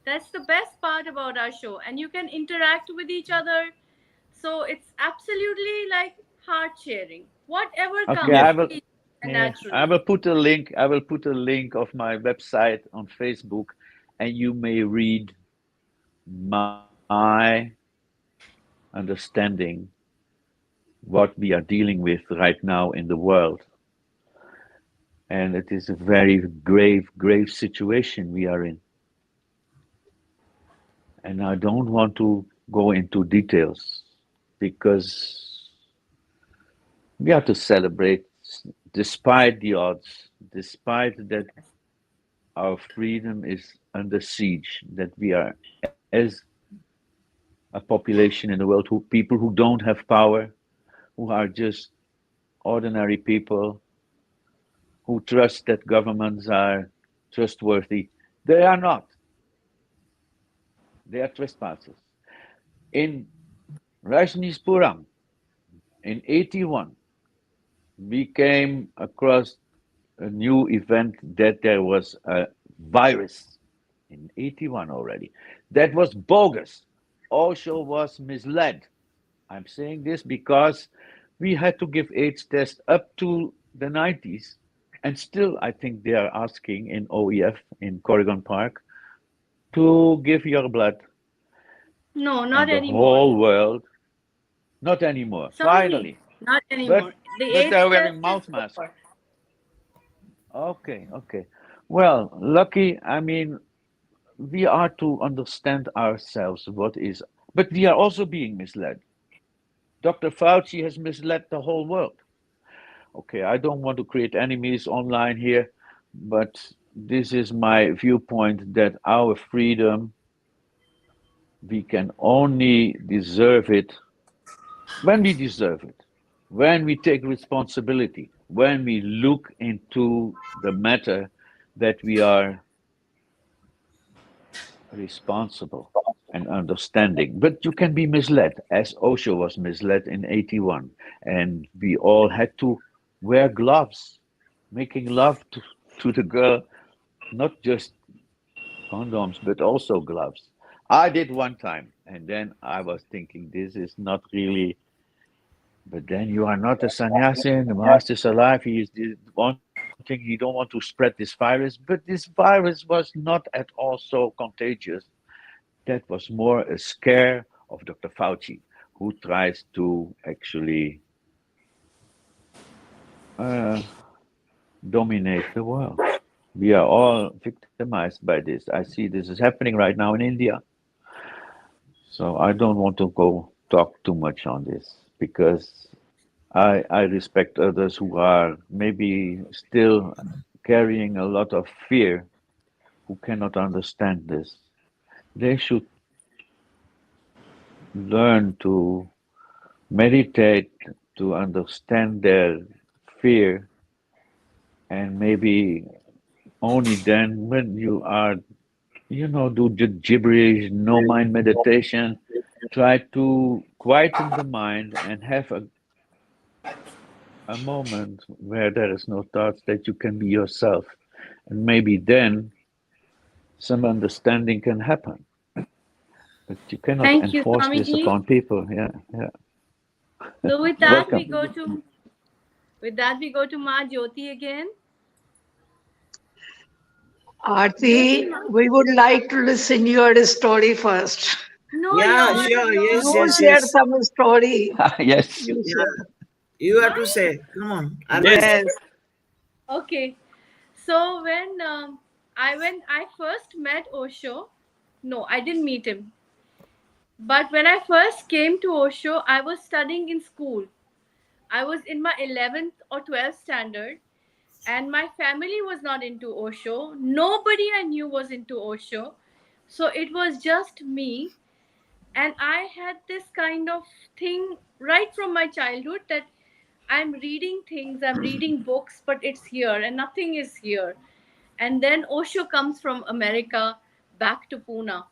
[SPEAKER 3] That's the best part about our show. And you can interact with each other. So it's absolutely like heart sharing. Whatever
[SPEAKER 6] okay,
[SPEAKER 3] comes
[SPEAKER 2] Yes.
[SPEAKER 3] and
[SPEAKER 6] yeah, I
[SPEAKER 3] naturally.
[SPEAKER 6] will put a link. I will put a link of my website on Facebook, and you may read my understanding what we are dealing with right now in the world. And it is a very grave situation we are in. And I don't want to go into details because we have to celebrate despite the odds, despite that our freedom is under siege, that we are as a population in the world who people who don't have power, who are just ordinary people who trust that governments are trustworthy. They are not. They are trespassers. In Rajneeshpuram in 81, we came across a new event that there was a virus in 81 already. That was bogus. Osho was misled. I'm saying this because we had to give AIDS tests up to the 90s, and still I think they are asking in OEF in Corrigan Park to give your blood,
[SPEAKER 3] No, not
[SPEAKER 6] and the
[SPEAKER 3] anymore.
[SPEAKER 6] whole world, not anymore.
[SPEAKER 3] Swamiji,
[SPEAKER 6] Finally,
[SPEAKER 3] not
[SPEAKER 6] but
[SPEAKER 3] anymore. The
[SPEAKER 6] but
[SPEAKER 3] AIDS
[SPEAKER 6] they're
[SPEAKER 3] test
[SPEAKER 6] wearing
[SPEAKER 3] is
[SPEAKER 6] mouth masks.
[SPEAKER 3] over.
[SPEAKER 6] Okay, okay. Well, lucky. I mean, we are to understand ourselves what is, but we are also being misled. Dr. Fauci has misled the whole world. Okay, I don't want to create enemies online here, but this is my viewpoint that our freedom, we can only deserve it when we deserve it, when we take responsibility, when we look into the matter that we are responsible and understanding. But you can be misled, as Osho was misled in 81. And we all had to wear gloves, making love to the girl, not just condoms, but also gloves. I did one time, and then I was thinking, this is not really. But then you are not a sannyasi, the master is alive. He is wanting, he don't want to spread this virus. But this virus was not at all so contagious. That was more a scare of Dr. Fauci, who tries to actually uh, dominate the world. We are all victimized by this. I see this is happening right now in India. So I don't want to go talk too much on this because I respect others who are maybe still carrying a lot of fear, who cannot understand this. They should learn to meditate, to understand their fear, and maybe only then when you are, do the gibberish, no mind meditation, try to quieten the mind and have a moment where there is no thoughts, that you can be yourself. And maybe then some understanding can happen. But you cannot
[SPEAKER 3] Thank you,
[SPEAKER 6] enforce this
[SPEAKER 3] Swamiji.
[SPEAKER 6] upon people. Yeah, yeah.
[SPEAKER 3] So
[SPEAKER 6] Welcome.
[SPEAKER 3] with that we go to Ma Jyoti again. Jyoti
[SPEAKER 4] Arti,
[SPEAKER 3] Ma.
[SPEAKER 4] we would like to listen your story first.
[SPEAKER 3] No,
[SPEAKER 5] Yeah,
[SPEAKER 3] yours,
[SPEAKER 5] sure. Yes,
[SPEAKER 4] You
[SPEAKER 3] yours.
[SPEAKER 5] yes,
[SPEAKER 4] share
[SPEAKER 5] yes.
[SPEAKER 4] some story.
[SPEAKER 6] Yes.
[SPEAKER 4] You
[SPEAKER 5] Yeah,
[SPEAKER 4] share.
[SPEAKER 5] you have to say. Come on. I'm
[SPEAKER 2] Yes.
[SPEAKER 5] listening.
[SPEAKER 4] Yes.
[SPEAKER 3] Okay. So when I first met Osho, no, I didn't meet him. But when I first came to Osho, I was studying in school. I was in my 11th or 12th standard, and my family was not into Osho. Nobody I knew was into Osho. So it was just me. And I had this kind of thing right from my childhood that I'm reading things, I'm reading books, but it's here and nothing is here. And then Osho comes from America back to Pune.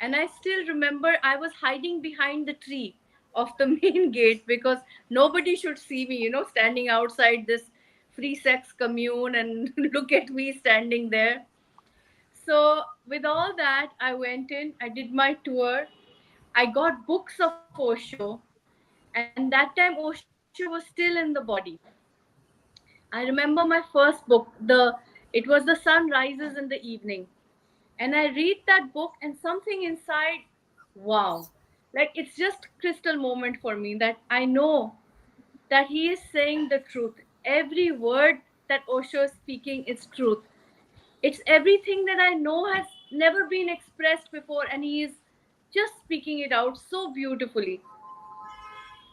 [SPEAKER 3] And I still remember I was hiding behind the tree of the main gate because nobody should see me, standing outside this free sex commune and look at me standing there. So, with all that, I went in, I did my tour, I got books of Osho, and that time Osho was still in the body. I remember my first book, it was The Sun Rises in the Evening. And I read that book and something inside, wow, like it's just crystal moment for me that I know that he is saying the truth. Every word that Osho is speaking is truth. It's everything that I know has never been expressed before, and he is just speaking it out so beautifully.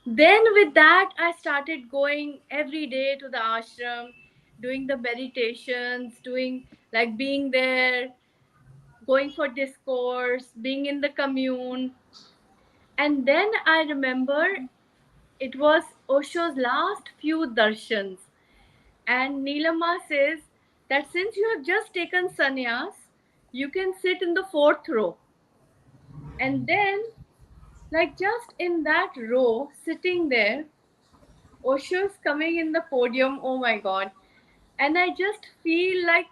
[SPEAKER 3] Then, with that, I started going every day to the ashram, doing the meditations, doing like being there, going for discourse, being in the commune. And then I remember it was Osho's last few darshans. And Neelama says that since you have just taken sannyas, you can sit in the fourth row. And then, like just in that row, sitting there, Osho's coming in the podium. Oh my God. And I just feel like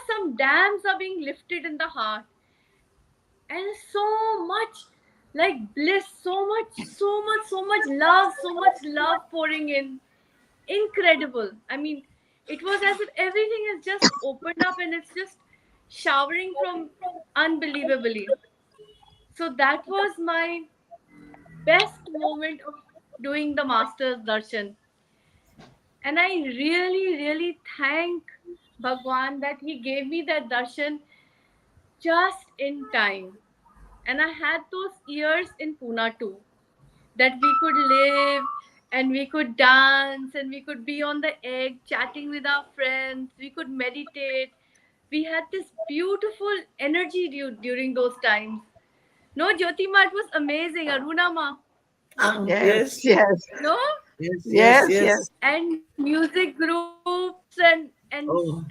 [SPEAKER 3] some dams are being lifted in the heart, and so much like bliss, so much love pouring in. Incredible. I mean, it was as if everything is just opened up and it's just showering from unbelievably. So that was my best moment of doing the master's darshan. And I really thank Bhagwan that he gave me that darshan just in time. And I had those years in Pune too, that we could live and we could dance and we could be on the egg chatting with our friends. We could meditate. We had this beautiful energy during those times. No, Jyoti ma, it was amazing. Aruna ma,
[SPEAKER 4] Yes,
[SPEAKER 5] Yes,
[SPEAKER 4] yes,
[SPEAKER 3] no,
[SPEAKER 5] yes, yes,
[SPEAKER 4] yes,
[SPEAKER 5] yes.
[SPEAKER 4] yes.
[SPEAKER 3] and music groups and
[SPEAKER 5] Oh,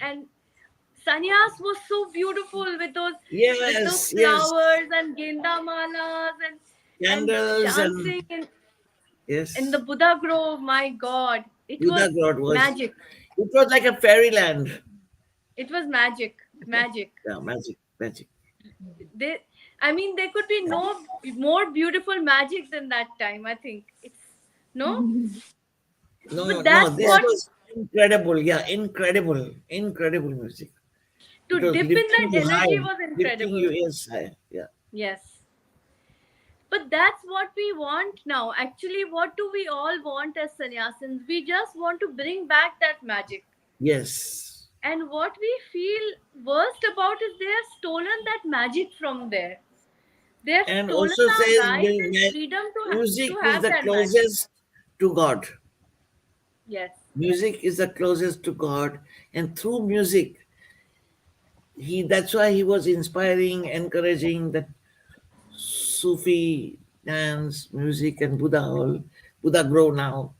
[SPEAKER 3] sannyas was so beautiful with those
[SPEAKER 5] yes, yes.
[SPEAKER 3] flowers and genda malas and
[SPEAKER 5] Candles and
[SPEAKER 3] dancing in the
[SPEAKER 5] yes.
[SPEAKER 3] Buddha Grove. My God, it was
[SPEAKER 5] Buddha God was.
[SPEAKER 3] magic.
[SPEAKER 5] It was like a fairyland.
[SPEAKER 3] It was magic, magic.
[SPEAKER 5] Yeah, magic, magic.
[SPEAKER 3] They, I mean, there could be no more beautiful magic than that time. I think it's no,
[SPEAKER 5] No,
[SPEAKER 3] but
[SPEAKER 5] no,
[SPEAKER 3] that's
[SPEAKER 5] this
[SPEAKER 3] what,
[SPEAKER 5] was incredible. Yeah, incredible, incredible music. It
[SPEAKER 3] to
[SPEAKER 5] was
[SPEAKER 3] dip in
[SPEAKER 5] lifting
[SPEAKER 3] that
[SPEAKER 5] you
[SPEAKER 3] energy
[SPEAKER 5] high,
[SPEAKER 3] was
[SPEAKER 5] lifting
[SPEAKER 3] incredible.
[SPEAKER 5] you yes high. Yeah.
[SPEAKER 3] Yes. But that's what we want now. Actually, what do we all want as sannyasins? We just want to bring back that magic.
[SPEAKER 5] Yes.
[SPEAKER 3] And what we feel worst about is they have stolen that magic from there. They have
[SPEAKER 5] And
[SPEAKER 3] stolen
[SPEAKER 5] also
[SPEAKER 3] our
[SPEAKER 5] says
[SPEAKER 3] right and freedom to
[SPEAKER 5] music is
[SPEAKER 3] have
[SPEAKER 5] the
[SPEAKER 3] that magic.
[SPEAKER 5] closest to God.
[SPEAKER 3] Yes.
[SPEAKER 5] Music is the closest to God, and through music, that's why he was inspiring, encouraging that Sufi dance, music, and Buddha hall, Buddha grow now.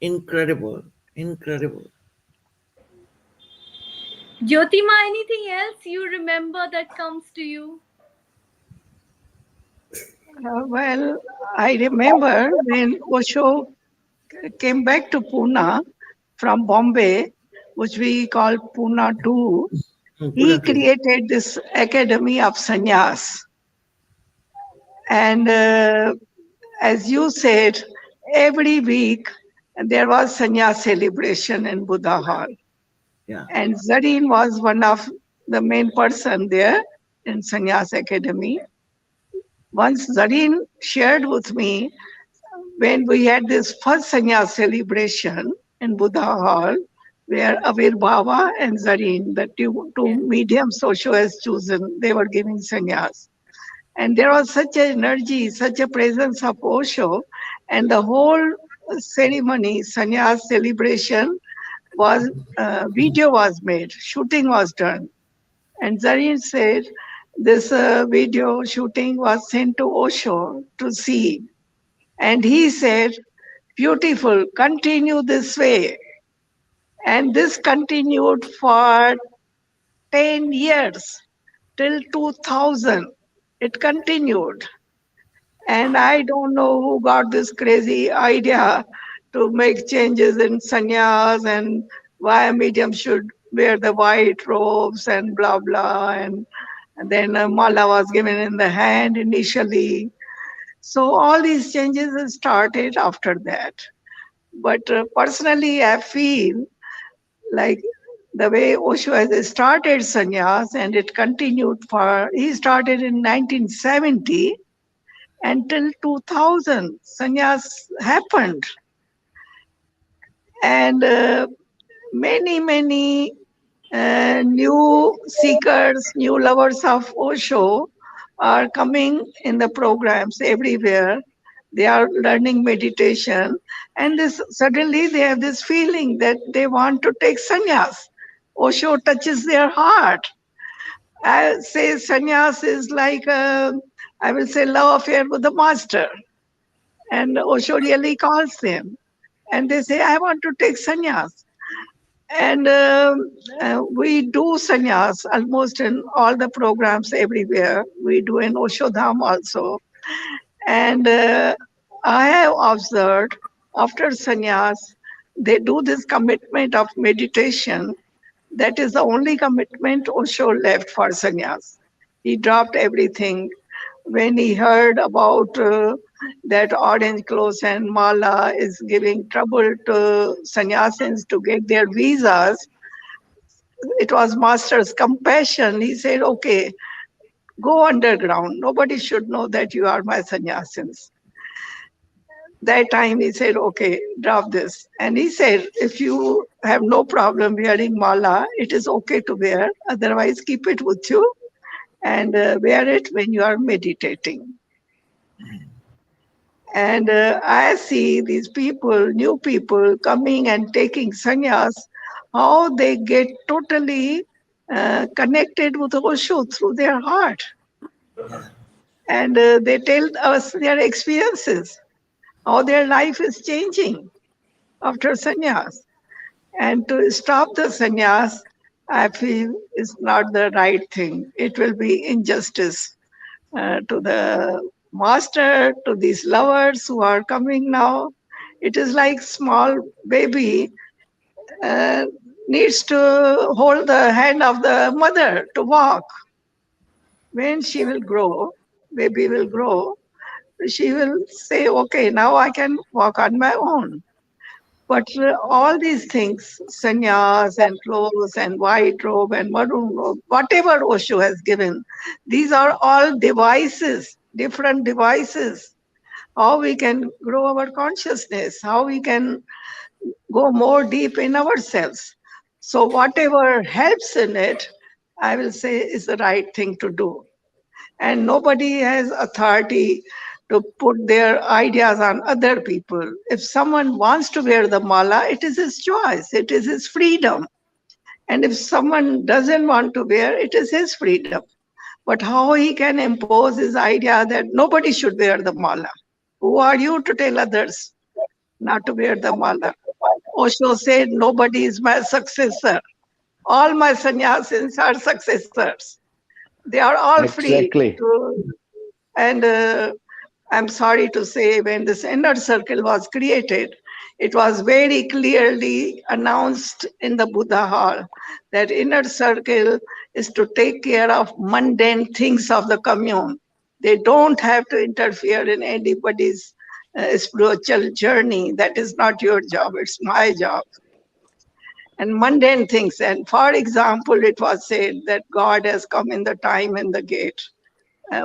[SPEAKER 5] Incredible, incredible.
[SPEAKER 3] Jyotima, anything else you remember that comes to you?
[SPEAKER 4] Well, I remember when Osho came back to Pune from Bombay, which we call Pune 2, he
[SPEAKER 5] Buddha too.
[SPEAKER 4] created this Academy of Sannyas. And as you said, every week there was Sannyas celebration in Buddha Hall.
[SPEAKER 5] Yeah.
[SPEAKER 4] And Zareen was one of the main person there in Sannyas Academy. Once Zareen shared with me when we had this first Sannyas celebration in Buddha Hall, where Avir Baba and Zareen, the two mediums Osho has chosen, they were giving sannyas. And there was such an energy, such a presence of Osho, and the whole ceremony, sannyas celebration, was video was made, shooting was done. And Zareen said this video shooting was sent to Osho to see. And he said, beautiful, continue this way. And this continued for 10 years till 2000. It continued. And I don't know who got this crazy idea to make changes in sannyas and why a medium should wear the white robes and blah, blah. And then a mala was given in the hand initially. So all these changes started after that. But personally, I feel like the way Osho has started sannyas and it continued he started in 1970 until 2000, sannyas happened. And many new seekers, new lovers of Osho are coming in the programs everywhere. They are learning meditation, and suddenly they have this feeling that they want to take sannyas. Osho touches their heart. I say sannyas is like I will say love affair with the master, and Osho really calls them, and they say, "I want to take sannyas." And we do sannyas almost in all the programs everywhere. We do in Osho Dham also. And I have observed after sannyas, they do this commitment of meditation. That is the only commitment Osho left for sannyas. He dropped everything. When he heard about that orange clothes and mala is giving trouble to sannyasins to get their visas, it was Master's compassion. He said, okay, go underground. Nobody should know that you are my sannyasins. That time he said, okay, drop this. And he said, if you have no problem wearing mala, it is okay to wear. Otherwise, keep it with you and wear it when you are meditating. And I see these people, new people coming and taking sannyas, how they get totally connected with Osho through their heart. And they tell us their experiences, how their life is changing after sannyas. And to stop the sannyas, I feel is not the right thing. It will be injustice to the master, to these lovers who are coming now. It is like small baby uh, needs to hold the hand of the mother to walk. When she will grow, baby will grow, she will say, okay, now I can walk on my own. But all these things, sannyas and clothes and white robe and maroon robe, whatever Osho has given, these are all devices, different devices. How we can grow our consciousness, how we can go more deep in ourselves. So whatever helps in it, I will say is the right thing to do. And nobody has authority to put their ideas on other people. If someone wants to wear the mala, it is his choice, it is his freedom. And if someone doesn't want to wear, it is his freedom. But how he can impose his idea that nobody should wear the mala? Who are you to tell others not to wear the mala? Osho said, nobody is my successor. All my sannyasins are successors. They are all free
[SPEAKER 6] Exactly.
[SPEAKER 4] to, and I'm sorry to say, when this inner circle was created, it was very clearly announced in the Buddha hall that inner circle is to take care of mundane things of the commune. They don't have to interfere in anybody's spiritual journey. That is not your job, it's my job. And mundane things. And for example, it was said that God has come in the time in the gate.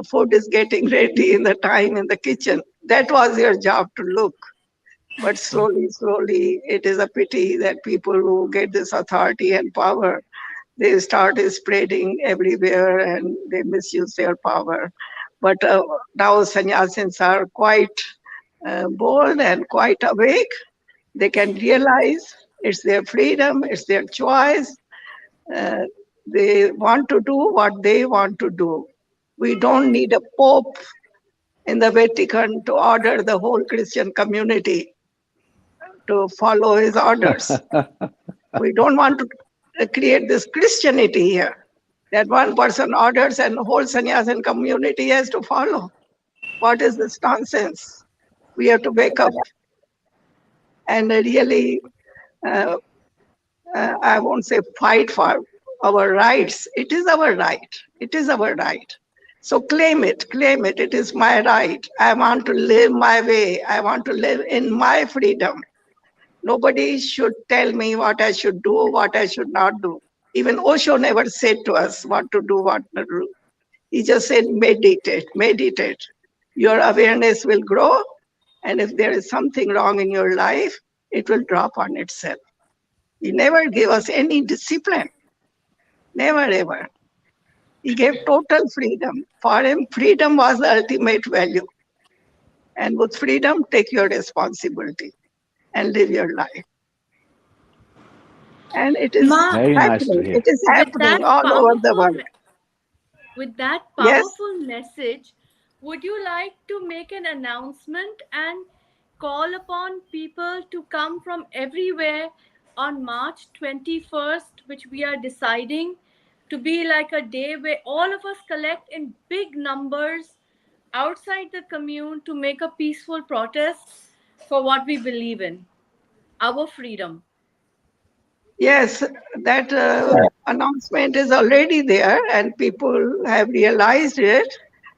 [SPEAKER 4] Food is getting ready in the time in the kitchen. That was your job to look. But slowly, slowly, it is a pity that people who get this authority and power, they start spreading everywhere and they misuse their power. But now sannyasins are quite bold and quite awake. They can realize it's their freedom, it's their choice. Uh, they want to do what they want to do. We don't need a pope in the Vatican to order the whole Christian community to follow his orders. We don't want to create this Christianity here, that one person orders and the whole sannyasin community has to follow. What is this nonsense? We have to wake up and really, I won't say fight for our rights. It is our right. It is our right. So claim it, claim it. It is my right. I want to live my way. I want to live in my freedom. Nobody should tell me what I should do, what I should not do. Even Osho never said to us what to do, what not to do. He just said, meditate, meditate. Your awareness will grow. And if there is something wrong in your life, it will drop on itself. He never gave us any discipline. Never, ever. He gave total freedom. For him, freedom was the ultimate value. And with freedom, take your responsibility and live your life. And it is
[SPEAKER 3] Ma,
[SPEAKER 6] Very nice to
[SPEAKER 4] happening.
[SPEAKER 6] hear.
[SPEAKER 4] It is
[SPEAKER 3] with
[SPEAKER 4] happening
[SPEAKER 3] that
[SPEAKER 4] all over the
[SPEAKER 3] powerful
[SPEAKER 4] world.
[SPEAKER 3] with that
[SPEAKER 4] Yes.
[SPEAKER 3] powerful message, would you like to make an announcement and call upon people to come from everywhere on March 21st, which we are deciding to be like a day where all of us collect in big numbers outside the commune to make a peaceful protest for what we believe in, our freedom?
[SPEAKER 4] Yes, that announcement is already there, and people have realized it.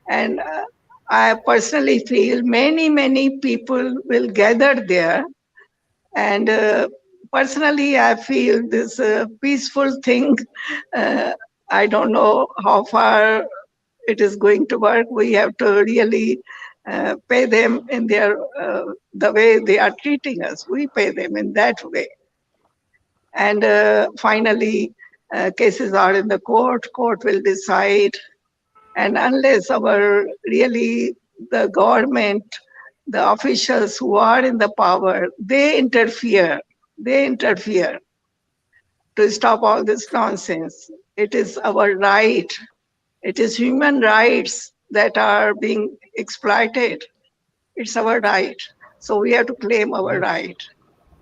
[SPEAKER 4] And I personally feel many people will gather there. And personally, I feel this peaceful thing. Uh, I don't know how far it is going to work. We have to really pay them in their the way they are treating us. We pay them in that way. And finally, cases are in the court. Court will decide. And unless our really the government, the officials who are in the power, they interfere to stop all this nonsense. It is our right. It is human rights that are being exploited. It's our right. So we have to claim our
[SPEAKER 6] Yes.
[SPEAKER 4] right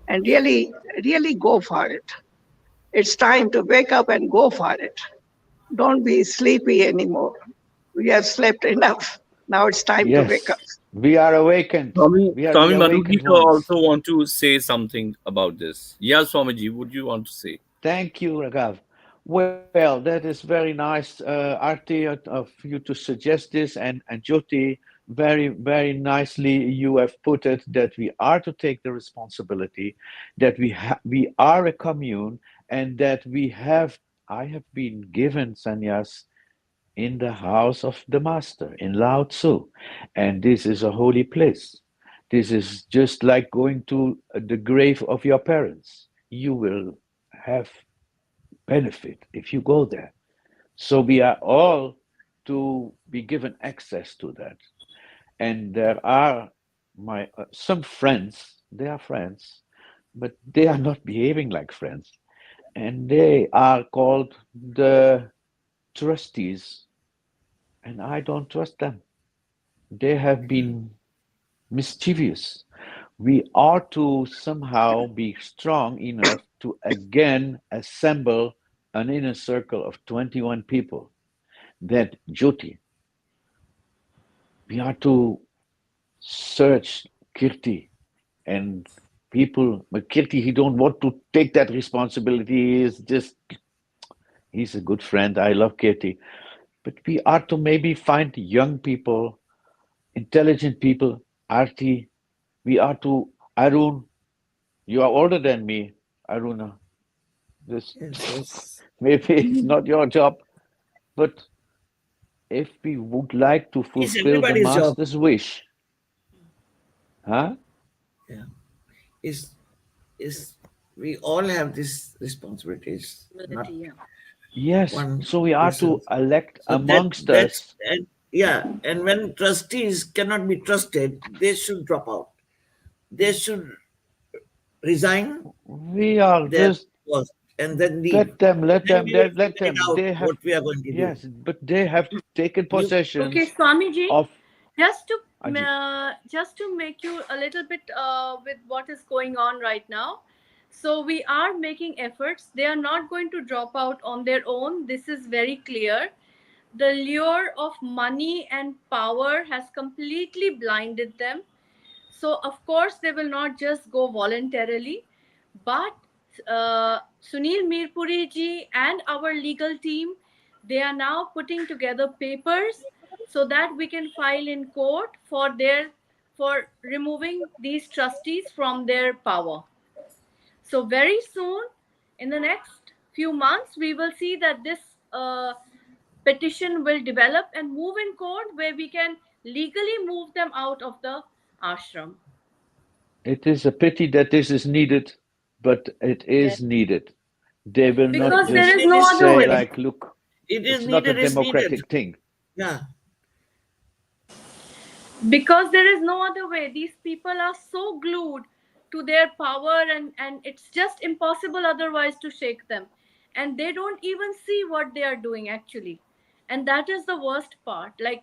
[SPEAKER 4] and really go for it. It's time to wake up and go for it. Don't be sleepy anymore. We have slept enough. Now it's time to wake up.
[SPEAKER 6] Yes. We are awakened. We are the
[SPEAKER 2] Swami
[SPEAKER 6] awakened
[SPEAKER 2] Madhugita
[SPEAKER 6] ones.
[SPEAKER 2] also want to say something about this. Yeah, Swamiji, would you want to say?
[SPEAKER 6] Thank you, Raghav. Well, that is very nice, Arti, of you to suggest this, and Jyoti, very nicely you have put it that we are to take the responsibility, that we are a commune, and that I have been given sannyas in the house of the master in Lao Tzu, and this is a holy place. This is just like going to the grave of your parents. You will have benefit if you go there. So we are all to be given access to that. And there are my some friends, they are friends, but they are not behaving like friends. And they are called the trustees, and I don't trust them. They have been mischievous. We are to somehow be strong enough to again assemble an inner circle of 21 people. That Jyoti, we are to search Kirti and people, but Kirti, he don't want to take that responsibility. He is just, he's a good friend. I love Kirti. But we are to maybe find young people, intelligent people, Arti. We are to, Arun, you are older than me, Aruna. This
[SPEAKER 5] Yes, yes.
[SPEAKER 6] maybe it's not your job, but if we would like to
[SPEAKER 5] It's
[SPEAKER 6] fulfill the
[SPEAKER 5] everybody's job.
[SPEAKER 6] master's wish, huh?
[SPEAKER 5] Yeah. Is is we all have these responsibilities, not
[SPEAKER 7] Yeah.
[SPEAKER 6] Yes,
[SPEAKER 5] one
[SPEAKER 6] so we are to
[SPEAKER 5] person.
[SPEAKER 6] elect
[SPEAKER 5] So
[SPEAKER 6] amongst
[SPEAKER 5] that's
[SPEAKER 6] us.
[SPEAKER 5] and yeah, and when trustees cannot be trusted, they should drop out. They should resign
[SPEAKER 6] We are
[SPEAKER 5] their
[SPEAKER 6] just
[SPEAKER 5] post and then leave.
[SPEAKER 6] let them, let
[SPEAKER 5] Then
[SPEAKER 6] them,
[SPEAKER 5] we will
[SPEAKER 6] let
[SPEAKER 5] figure it
[SPEAKER 6] them.
[SPEAKER 5] out
[SPEAKER 6] They have,
[SPEAKER 5] what we are going to do.
[SPEAKER 6] yes, but they have taken
[SPEAKER 5] You
[SPEAKER 3] Okay,
[SPEAKER 6] possessions
[SPEAKER 3] Swamiji,
[SPEAKER 6] of
[SPEAKER 3] just to
[SPEAKER 6] Ajit.
[SPEAKER 3] just to make you a little bit with what is going on right now. So we are making efforts. They are not going to drop out on their own. This is very clear. The lure of money and power has completely blinded them. So of course they will not just go voluntarily, but Sunil Mirpuri ji and our legal team, they are now putting together papers so that we can file in court for removing these trustees from their power. So very soon, in the next few months, we will see that this petition will develop and move in court where we can legally move them out of the ashram.
[SPEAKER 6] It is a pity that this is needed, but it
[SPEAKER 3] Yes.
[SPEAKER 6] is needed. They will not
[SPEAKER 3] Because
[SPEAKER 5] it
[SPEAKER 3] there
[SPEAKER 5] is
[SPEAKER 3] is
[SPEAKER 6] just
[SPEAKER 3] no other
[SPEAKER 6] say
[SPEAKER 5] needed.
[SPEAKER 3] way.
[SPEAKER 6] like, look,
[SPEAKER 5] It is
[SPEAKER 6] it's not a
[SPEAKER 5] needed. Is needed.
[SPEAKER 6] democratic thing.
[SPEAKER 5] Yeah.
[SPEAKER 3] Because there is no other way. These people are so glued to their power, and it's just impossible otherwise to shake them. And they don't even see what they are doing actually. And that is the worst part. Like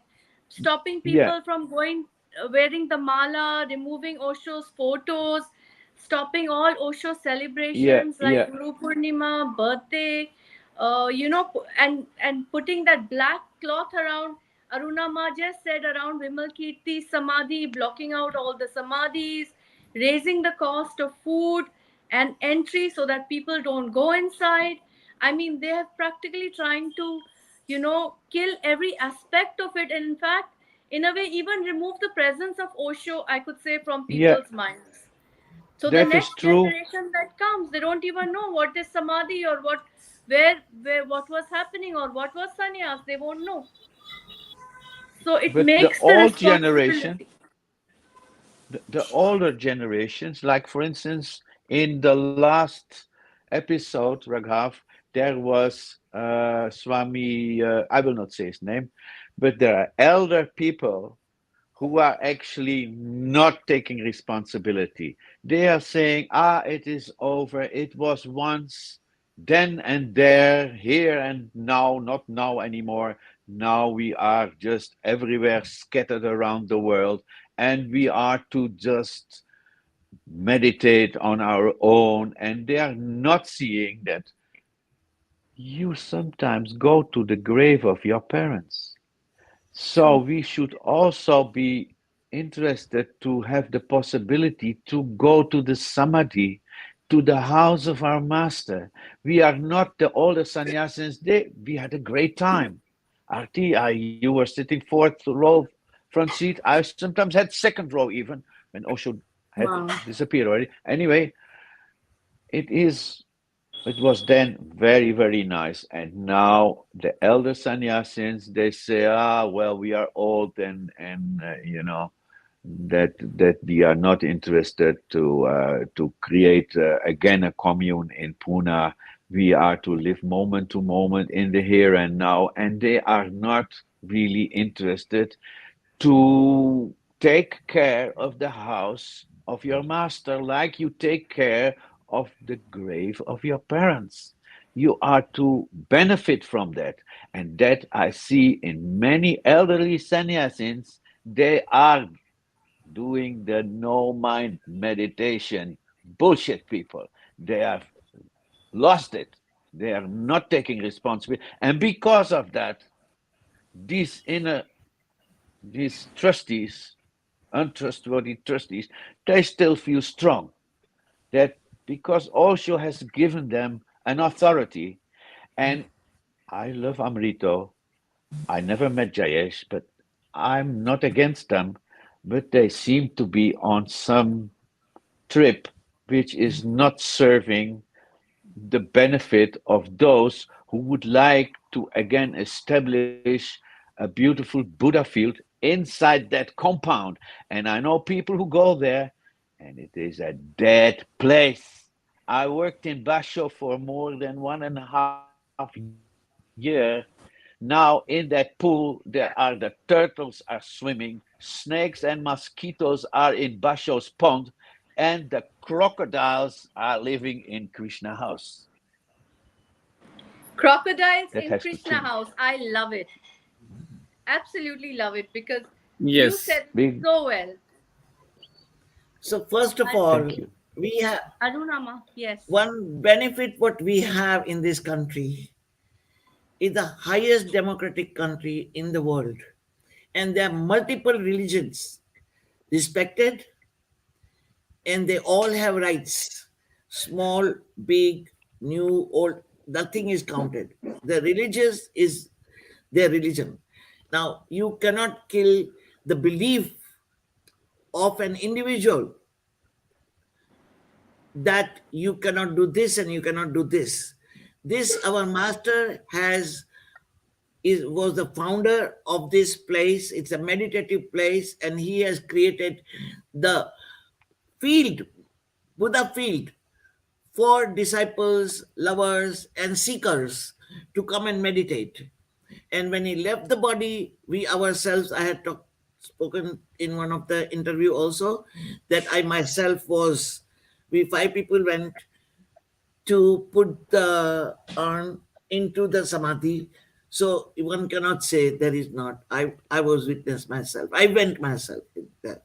[SPEAKER 3] stopping
[SPEAKER 6] Yeah,
[SPEAKER 3] people from going, wearing the mala, removing Osho's photos, stopping all Osho
[SPEAKER 6] yeah,
[SPEAKER 3] celebrations like
[SPEAKER 6] yeah.
[SPEAKER 3] Guru Purnima, birthday, and putting that black cloth around. Aruna Ma just said around Vimal Kirti Samadhi, blocking out all the samadhis, raising the cost of food, and entry so that people don't go inside. I mean, they have practically trying to, kill every aspect of it. And in fact, in a way, even remove the presence of Osho, I could say, from
[SPEAKER 6] Yeah,
[SPEAKER 3] people's minds. So the
[SPEAKER 6] that is
[SPEAKER 3] next
[SPEAKER 6] true.
[SPEAKER 3] generation that comes, they don't even know what is samadhi or what was happening or what was sannyas. They won't know. So it
[SPEAKER 6] But the
[SPEAKER 3] makes the
[SPEAKER 6] old generation,
[SPEAKER 3] responsibility.
[SPEAKER 6] the older generations, like for instance, in the last episode, Raghav, there was Swami, I will not say his name, but there are elder people who are actually not taking responsibility. They are saying, it is over. It was once, then and there, here and now, not now anymore. Now we are just everywhere scattered around the world, and we are to just meditate on our own. And they are not seeing that you sometimes go to the grave of your parents. So
[SPEAKER 3] True.
[SPEAKER 6] we should also be interested to have the possibility to go to the samadhi, to the house of our master. We are not the older sannyasins. We had a great time. Arti, you were sitting fourth row front seat. I sometimes had second row even when Osho had
[SPEAKER 7] Wow.
[SPEAKER 6] disappeared already. Anyway, it is it was then very, very nice. And now the elder sannyasins, they say, well, we are old and that we are not interested to create again a commune in Pune. We are to live moment to moment in the here and now, and they are not really interested to take care of the house of your master like you take care of the grave of your parents. You are to benefit from that. And that I see in many elderly sannyasins. They are doing the no mind meditation. Bullshit people. They have lost it. They are not taking responsibility. And because of that, these inner, these trustees, untrustworthy trustees, they still feel strong that because Osho has given them an authority. And I love Amrito. I never met Jayesh, but I'm not against them. But they seem to be on some trip which is not serving the benefit of those who would like to again establish a beautiful Buddha field inside that compound. And I know people who go there, and it is a dead place. I worked in Basho for more than 1.5 years. Now, in that pool, the turtles are swimming, snakes and mosquitoes are in Basho's pond, and the crocodiles are living in Krishna house.
[SPEAKER 3] Crocodiles
[SPEAKER 6] That
[SPEAKER 3] in
[SPEAKER 6] has to
[SPEAKER 3] Krishna
[SPEAKER 6] change.
[SPEAKER 3] house. I love it. Absolutely love it because you
[SPEAKER 2] Yes.
[SPEAKER 3] said it
[SPEAKER 6] Big
[SPEAKER 3] so well.
[SPEAKER 5] So first of
[SPEAKER 3] And
[SPEAKER 5] all,
[SPEAKER 6] thank you.
[SPEAKER 5] we have
[SPEAKER 3] Arunama, yes.
[SPEAKER 5] one benefit what we have in this country is the highest democratic country in the world. And there are multiple religions respected and they all have rights. Small, big, new, old, nothing is counted. The religious is their religion. Now, you cannot kill the belief of an individual that you cannot do this and you cannot do this. This, our master was the founder of this place. It's a meditative place, and he has created the field, Buddha field, for disciples, lovers, and seekers to come and meditate. And when he left the body, we ourselves, I had spoken in one of the interview also, that I myself we 5 people went to put the urn into the samadhi. So one cannot say there is not. I was witness myself. I went myself in that.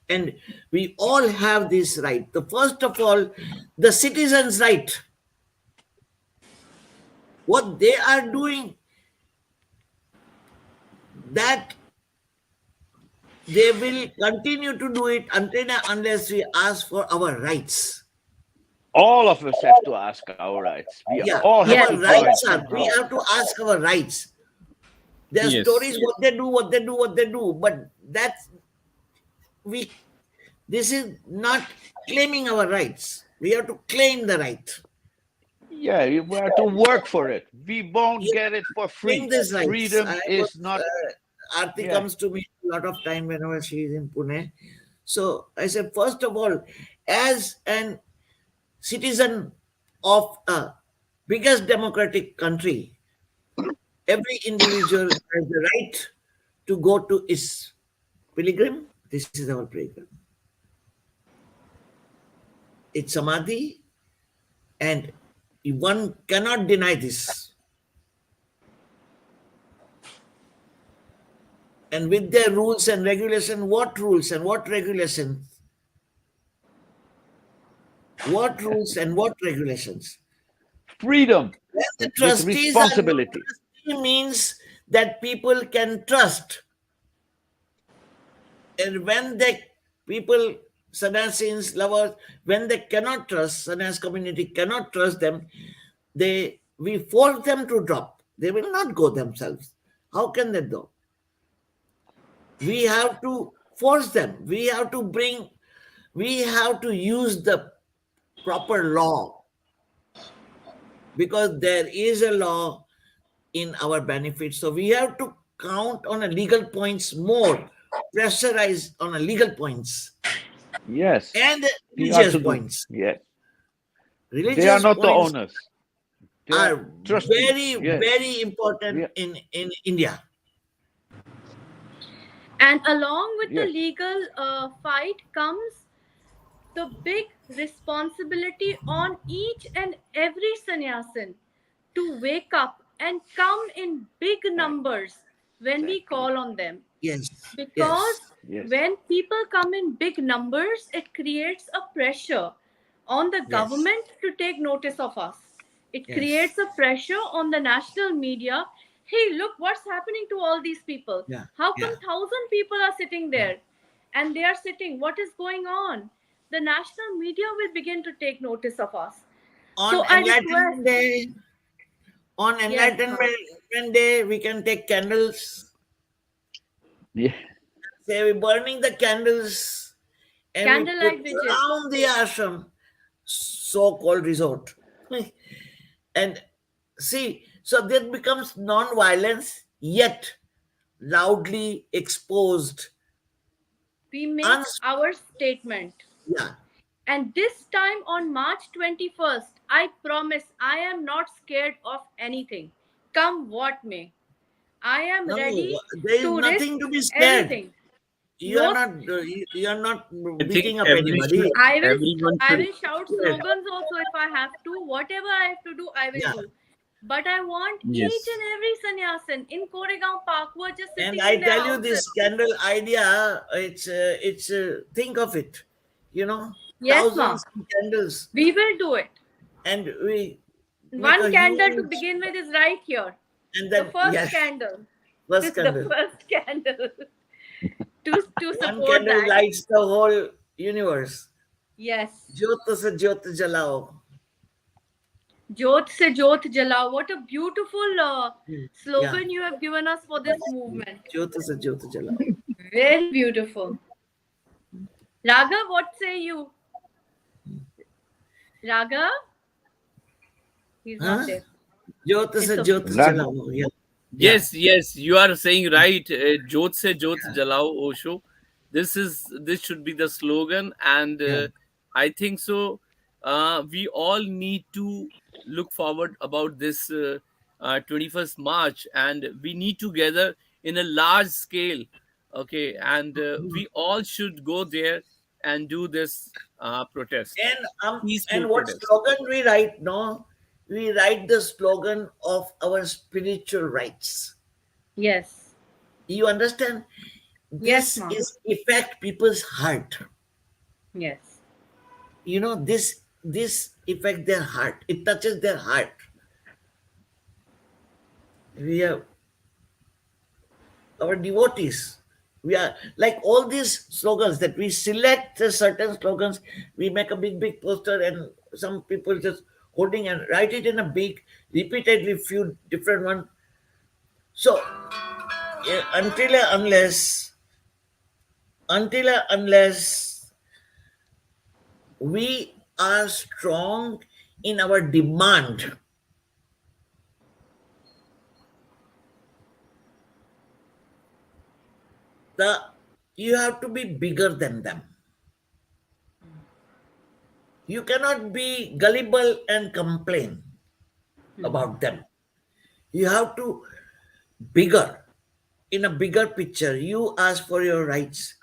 [SPEAKER 5] And we all have this right. The first of all, the citizens' right. What they are doing, that they will continue to do it until and unless we ask for our rights.
[SPEAKER 6] All of us have to ask our rights. We
[SPEAKER 5] Yeah,
[SPEAKER 6] all have
[SPEAKER 3] Yes.
[SPEAKER 5] our
[SPEAKER 6] to join
[SPEAKER 5] rights are, we
[SPEAKER 6] somehow.
[SPEAKER 5] have to ask our rights. There are
[SPEAKER 2] Yes.
[SPEAKER 5] stories what they do, but that's we. This is not claiming our rights. We have to claim the right.
[SPEAKER 6] Yeah, we have to work for it. We won't
[SPEAKER 5] You
[SPEAKER 6] get it for
[SPEAKER 5] claim
[SPEAKER 6] free.
[SPEAKER 5] these rights.
[SPEAKER 6] Freedom is not.
[SPEAKER 5] Arti
[SPEAKER 6] Yeah.
[SPEAKER 5] comes to me a lot of time whenever she is in Pune. So I said, first of all, as an citizen of a biggest democratic country, every individual has the right to go to his pilgrim. This is our pilgrim. It's samadhi, and one cannot deny this. And with their rules and regulation, what rules and what regulations? What rules and what regulations?
[SPEAKER 6] Freedom
[SPEAKER 5] When the
[SPEAKER 6] with
[SPEAKER 5] trustees are
[SPEAKER 6] responsibility.
[SPEAKER 5] trustee means that people can trust. And when they people, sannyasins, lovers, when they cannot trust, sannyas community cannot trust them, we force them to drop. They will not go themselves. How can they go? We have to force them. We have to use the proper law, because there is a law in our benefit. So we have to count on a legal points more, pressurize on a legal points
[SPEAKER 6] Yes.
[SPEAKER 5] and
[SPEAKER 6] We are
[SPEAKER 5] religious
[SPEAKER 6] to do.
[SPEAKER 5] points.
[SPEAKER 6] Yes.
[SPEAKER 5] Religious
[SPEAKER 6] They are not the
[SPEAKER 5] points
[SPEAKER 6] owners. They are
[SPEAKER 5] are
[SPEAKER 6] trustees.
[SPEAKER 5] very,
[SPEAKER 6] Yes.
[SPEAKER 5] very important
[SPEAKER 6] Yeah.
[SPEAKER 5] in India.
[SPEAKER 3] And along with the
[SPEAKER 6] Yes.
[SPEAKER 3] legal fight comes the big responsibility on each and every sannyasin to wake up and come in big numbers when we call on them.
[SPEAKER 5] Yes.
[SPEAKER 3] Because
[SPEAKER 6] Yes.
[SPEAKER 3] when people come in big numbers, it creates a pressure on the government to take notice of us. It
[SPEAKER 5] Yes.
[SPEAKER 3] creates a pressure on the national media. Hey, look what's happening to all these people.
[SPEAKER 5] Yeah.
[SPEAKER 3] How come
[SPEAKER 5] Yeah.
[SPEAKER 3] 1,000 people are sitting there? And they are sitting. What is going on? The national media will begin to take notice of us.
[SPEAKER 5] On
[SPEAKER 3] So I
[SPEAKER 5] Enlightenment
[SPEAKER 3] request.
[SPEAKER 5] Day, on
[SPEAKER 3] Yes,
[SPEAKER 5] Enlightenment Day, we can take candles.
[SPEAKER 6] Yeah.
[SPEAKER 5] Say we're burning the candles and we
[SPEAKER 3] Candlelight
[SPEAKER 5] put
[SPEAKER 3] vigil.
[SPEAKER 5] around the ashram, so-called resort. And see, so that becomes non-violence, yet loudly exposed.
[SPEAKER 3] We make
[SPEAKER 5] Uns-
[SPEAKER 3] our statement.
[SPEAKER 5] yeah.
[SPEAKER 3] And this time on March 21st, I promise I am not scared of anything. Come what may. I am
[SPEAKER 5] No,
[SPEAKER 3] ready
[SPEAKER 5] there is
[SPEAKER 3] to risk
[SPEAKER 5] nothing to be scared.
[SPEAKER 3] everything.
[SPEAKER 5] You
[SPEAKER 3] No,
[SPEAKER 5] are not
[SPEAKER 2] I
[SPEAKER 5] beating
[SPEAKER 2] think
[SPEAKER 5] up anybody.
[SPEAKER 2] everyone
[SPEAKER 3] I
[SPEAKER 2] should.
[SPEAKER 3] will shout slogans also if I have to. Whatever I have to do, I will
[SPEAKER 5] Yeah.
[SPEAKER 3] do. But I want
[SPEAKER 2] Yes.
[SPEAKER 3] each and every sannyasin in Koregaon Park who are just sitting
[SPEAKER 5] And I
[SPEAKER 3] in their
[SPEAKER 5] tell you,
[SPEAKER 3] houses.
[SPEAKER 5] this candle idea, it's think of it,
[SPEAKER 3] Yes, ma'am.
[SPEAKER 5] thousands of candles,
[SPEAKER 3] We will do it.
[SPEAKER 5] and we make
[SPEAKER 3] One
[SPEAKER 5] a
[SPEAKER 3] candle to
[SPEAKER 5] huge,
[SPEAKER 3] begin with is right here.
[SPEAKER 5] and
[SPEAKER 3] The
[SPEAKER 5] then
[SPEAKER 3] first
[SPEAKER 5] yes,
[SPEAKER 3] candle.
[SPEAKER 5] first
[SPEAKER 3] The
[SPEAKER 5] candle.
[SPEAKER 3] first candle. to
[SPEAKER 5] One
[SPEAKER 3] support
[SPEAKER 5] candle
[SPEAKER 3] that.
[SPEAKER 5] lights the whole universe.
[SPEAKER 3] Yes.
[SPEAKER 5] Jyot se jyot jalao.
[SPEAKER 3] Jyot se jyot jalao. What a beautiful
[SPEAKER 5] Yeah.
[SPEAKER 3] slogan you have given us for this movement.
[SPEAKER 5] Jyot se jyot jalao.
[SPEAKER 3] Very beautiful. Raghav, what say you? Raghav? He's
[SPEAKER 5] Huh?
[SPEAKER 3] not there.
[SPEAKER 5] Jyot se
[SPEAKER 3] It's okay.
[SPEAKER 5] jyot jalao. Yeah.
[SPEAKER 2] Yes, yes, you are saying right. Jyot se jyot jalao, Osho. This should be the slogan, and
[SPEAKER 5] Yeah.
[SPEAKER 2] I think so. We all need to look forward about this 21st March, and we need to gather in a large scale. Okay, and we all should go there and do this protest,
[SPEAKER 5] And
[SPEAKER 2] peaceful
[SPEAKER 5] what
[SPEAKER 2] protest.
[SPEAKER 5] slogan we write? No, we write the slogan of our spiritual rights.
[SPEAKER 3] Yes.
[SPEAKER 5] You understand?
[SPEAKER 3] Yes,
[SPEAKER 5] This
[SPEAKER 3] ma'am.
[SPEAKER 5] is affect people's heart.
[SPEAKER 3] Yes.
[SPEAKER 5] This affect their heart. It touches their heart. We have our devotees. We are like all these slogans that we select certain slogans, we make a big poster, and some people just holding and write it in a big, repeatedly few different one. So until unless we are strong in our demand, the you have to be bigger than them. You cannot be gullible and complain about them. You have to bigger, in a bigger picture. You ask for your rights.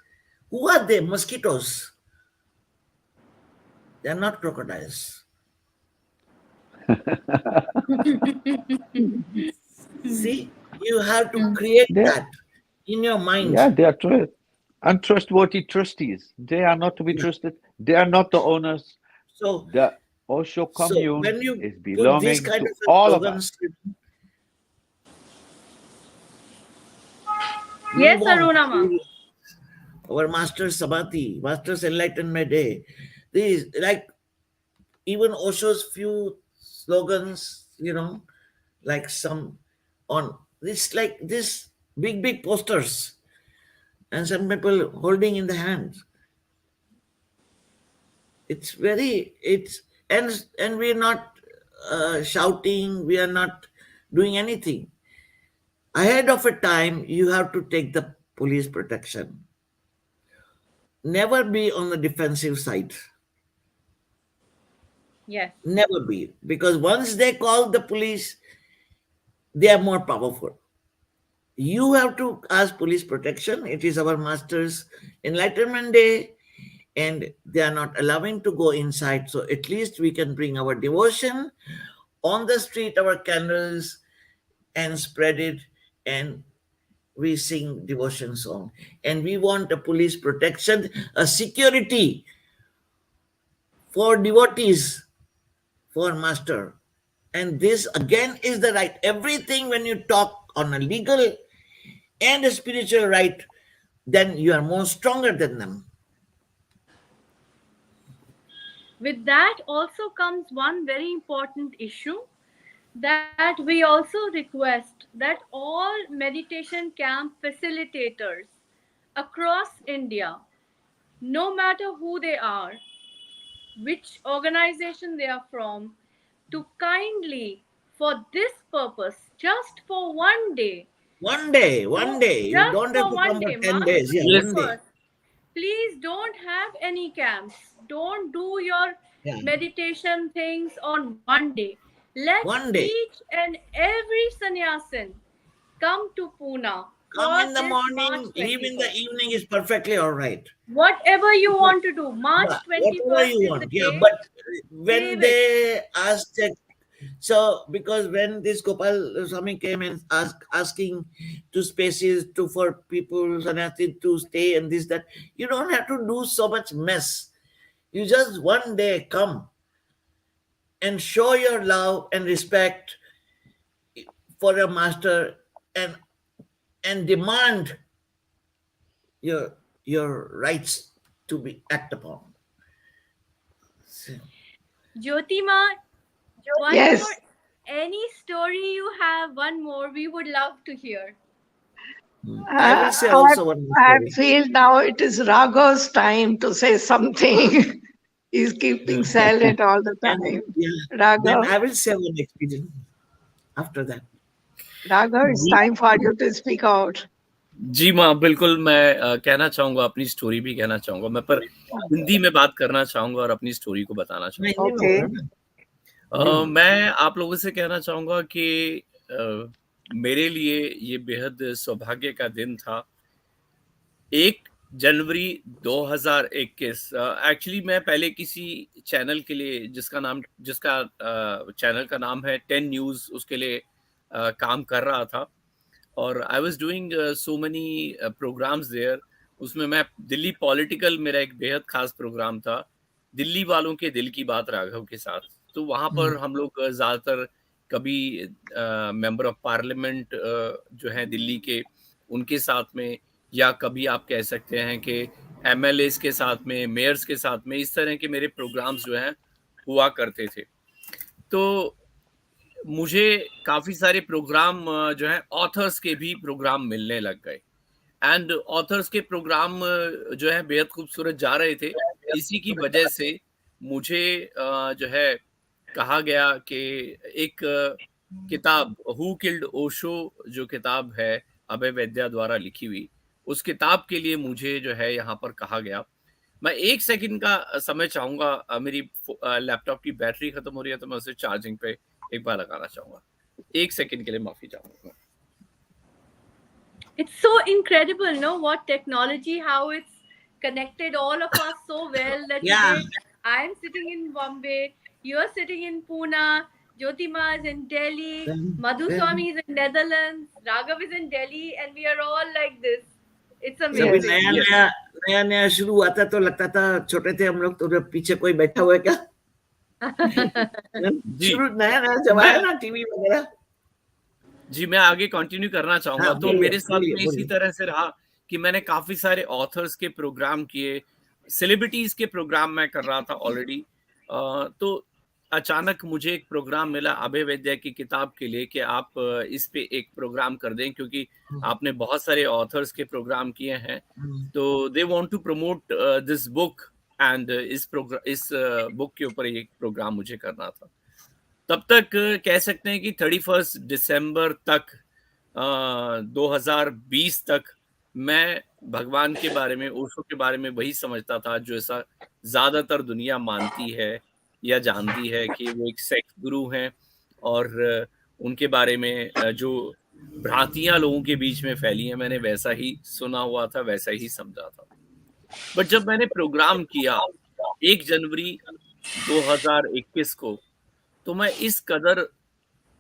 [SPEAKER 5] Who are they? Mosquitoes. They are not crocodiles. See, you have to create
[SPEAKER 6] They,
[SPEAKER 5] that in your mind.
[SPEAKER 6] yeah, they are untrustworthy trustees. They are not to be
[SPEAKER 5] Yeah.
[SPEAKER 6] trusted. They are not the owners.
[SPEAKER 5] So,
[SPEAKER 6] The Osho commune
[SPEAKER 5] when you
[SPEAKER 6] is
[SPEAKER 5] put these
[SPEAKER 6] belonging
[SPEAKER 5] kind
[SPEAKER 6] to
[SPEAKER 5] of
[SPEAKER 6] all of us.
[SPEAKER 5] slogans, we
[SPEAKER 3] Yes,
[SPEAKER 5] want
[SPEAKER 3] Aruna ma.
[SPEAKER 5] our Master Sabati, Master's Enlightenment Day. These, like even Osho's few slogans, like some on this, like this big posters, and some people holding in the hands. It's very, it's, and we're not shouting, we are not doing anything. Ahead of a time, you have to take the police protection. Never be on the defensive side.
[SPEAKER 3] Yes.
[SPEAKER 5] Never be. Because once they call the police, they are more powerful. You have to ask police protection. It is our Master's Enlightenment Day, and they are not allowing to go inside. So at least we can bring our devotion on the street, our candles, and spread it, and we sing devotion song. And we want a police protection, a security for devotees, for Master. And this again is the right. Everything, when you talk on a legal and a spiritual right, then you are more stronger than them.
[SPEAKER 3] With that also comes one very important issue, that we also request that all meditation camp facilitators across India, no matter who they are, which organization they are from, to kindly, for this purpose, just for one day,
[SPEAKER 5] One day. You
[SPEAKER 3] just
[SPEAKER 5] don't have
[SPEAKER 3] for
[SPEAKER 5] to
[SPEAKER 3] one
[SPEAKER 5] come for
[SPEAKER 3] day,
[SPEAKER 5] 10
[SPEAKER 3] March
[SPEAKER 5] days. Yeah,
[SPEAKER 2] Yes.
[SPEAKER 5] 1 day.
[SPEAKER 3] 21st, please don't have any camps. Don't do your
[SPEAKER 5] Yeah.
[SPEAKER 3] meditation things on one day. Let
[SPEAKER 5] 1 day.
[SPEAKER 3] each and every sannyasin come to Pune
[SPEAKER 5] Come
[SPEAKER 3] for
[SPEAKER 5] in the
[SPEAKER 3] this
[SPEAKER 5] morning,
[SPEAKER 3] March
[SPEAKER 5] leave in the
[SPEAKER 3] 21st.
[SPEAKER 5] evening is perfectly all right.
[SPEAKER 3] Whatever you want to do, March
[SPEAKER 5] Yeah, whatever
[SPEAKER 3] 21st
[SPEAKER 5] you
[SPEAKER 3] is
[SPEAKER 5] want.
[SPEAKER 3] the
[SPEAKER 5] Yeah,
[SPEAKER 3] day.
[SPEAKER 5] but when
[SPEAKER 3] Save it.
[SPEAKER 5] they asked that, so because when this Gopal Swami came and asking to spaces to for people sannyasi to stay and this that, you don't have to do so much mess. You just one day come and show your love and respect for your master, and demand your rights to be acted upon.
[SPEAKER 3] Jyoti ma, one
[SPEAKER 4] Yes.
[SPEAKER 3] more. Any story you have, one more, we would love to hear.
[SPEAKER 5] I will say
[SPEAKER 4] I,
[SPEAKER 5] also one more
[SPEAKER 4] I
[SPEAKER 5] story.
[SPEAKER 4] feel now it is Raghav's time to say something. He's keeping silent all the
[SPEAKER 5] And
[SPEAKER 4] time.
[SPEAKER 5] yeah, then
[SPEAKER 4] Raghav,
[SPEAKER 5] I will say one experience after that.
[SPEAKER 4] Raghav, it's
[SPEAKER 2] ji
[SPEAKER 4] time for you to speak out.
[SPEAKER 2] जी माँ, बिल्कुल मैं कहना चाहूँगा, अपनी story भी कहना चाहूँगा मैं, पर हिंदी में बात करना चाहूँगा और अपनी स्टोरी को बताना
[SPEAKER 5] मैं
[SPEAKER 2] चाहूँगा।
[SPEAKER 5] हिंदी में
[SPEAKER 4] Okay.
[SPEAKER 5] बोल रहा हूँ ना।
[SPEAKER 2] मैं आप लोगों से कहना चाहूँगा कि मेरे लिए ये बेहद सौभाग्य का दिन था। 1 जनवरी 2021 एक्चुअली मैं पहले किसी चैनल के लिए जिसका चैनल का नाम है 10 न्यूज़, उसके लिए काम कर रहा था, और I was doing so many programmes there. उसमें मैं दिल्ली पॉलिटिकल, मेरा एक बेहद खास प्रोग्राम था, दिल्ली वालों के दिल की बात राघव के साथ। तो वहाँ पर हम लोग ज़्यादातर कभी मेंबर ऑफ पार्लियामेंट जो हैं दिल्ली के, उनके साथ में, या कभी आप कह सकते हैं कि एमएलएस के साथ में, मेयर्स के साथ में, इस तरह के मेरे प्रोग्राम्स जो हैं हुआ करते थे। तो मुझे काफ़ी सारे प्रोग्राम जो है ऑथर्स के भी प्रोग्राम मिलने लग गए, एंड ऑथर्स के प्रोग्राम जो है बेहद खूबसूरत जा रहे थे। इसी की वजह से मुझे जो है कहा गया कि एक किताब हु किल्ड ओशो जो किताब है अभय वैद्या द्वारा लिखी हुई, उस किताब के लिए मुझे जो है यहाँ पर कहा गया। मैं 1 सेकंड का समय चाहूँगा, मेरी लैपटॉप की बैटरी खत्म हो रही है तो मैं उसे चार्जिंग पे एक बार लगाना चाहूँगा। 1 सेकंड के लिए माफ़ी चाहूँगा।
[SPEAKER 3] It's so incredible, no? What technology, how it's connected all of us so well that
[SPEAKER 5] Yeah.
[SPEAKER 3] today I'm sitting in Bombay, you're sitting in Pune, Jyoti Ma is in Delhi, Madhu Swami is in Netherlands, Raghav is in Delhi, and we are all like this. It's
[SPEAKER 5] सभी
[SPEAKER 3] amazing.
[SPEAKER 5] नया नया शुरू हुआ था तो लगता था छोटे थे हम लोग तो पीछे कोई बैठा हुआ है क्या?
[SPEAKER 2] जी।
[SPEAKER 5] शुरू नया जब आया ना टीवी वगैरह।
[SPEAKER 2] जी, मैं आगे कंटिन्यू करना चाहूँगा।
[SPEAKER 5] हाँ,
[SPEAKER 2] तो
[SPEAKER 5] बोलिए,
[SPEAKER 2] मेरे साथ
[SPEAKER 5] बोलिए,
[SPEAKER 2] में इसी
[SPEAKER 5] बोलिए।
[SPEAKER 2] तरह से रहा कि मैंने काफ़ी सारे ऑथर्स के प्रोग्राम किए, सेलिब्रिटीज़ के प्रोग्राम मैं कर रहा था ऑलरेडी। तो अचानक मुझे एक प्रोग्राम मिला अभय वैद्या की किताब के लिए कि आप इस पे एक प्रोग्राम कर दें, क्योंकि आपने बहुत सारे ऑथर्स के प्रोग्राम किए हैं। तो they want to promote this book, and इस बुक के ऊपर एक प्रोग्राम मुझे करना था। तब तक कह सकते हैं कि 31 दिसंबर तक 2020 तक मैं भगवान के बारे में, ओशो के बारे में वही समझता था जो ऐसा ज्यादातर दुनिया मानती है या जानती है कि वो एक सेक्स गुरु हैं, और उनके बारे में जो भ्रांतियां लोगों के बीच में फैली हैं, मैंने वैसा ही सुना हुआ था, वैसा ही समझा था। बट जब मैंने प्रोग्राम किया 1 जनवरी 2021 को, तो मैं इस कदर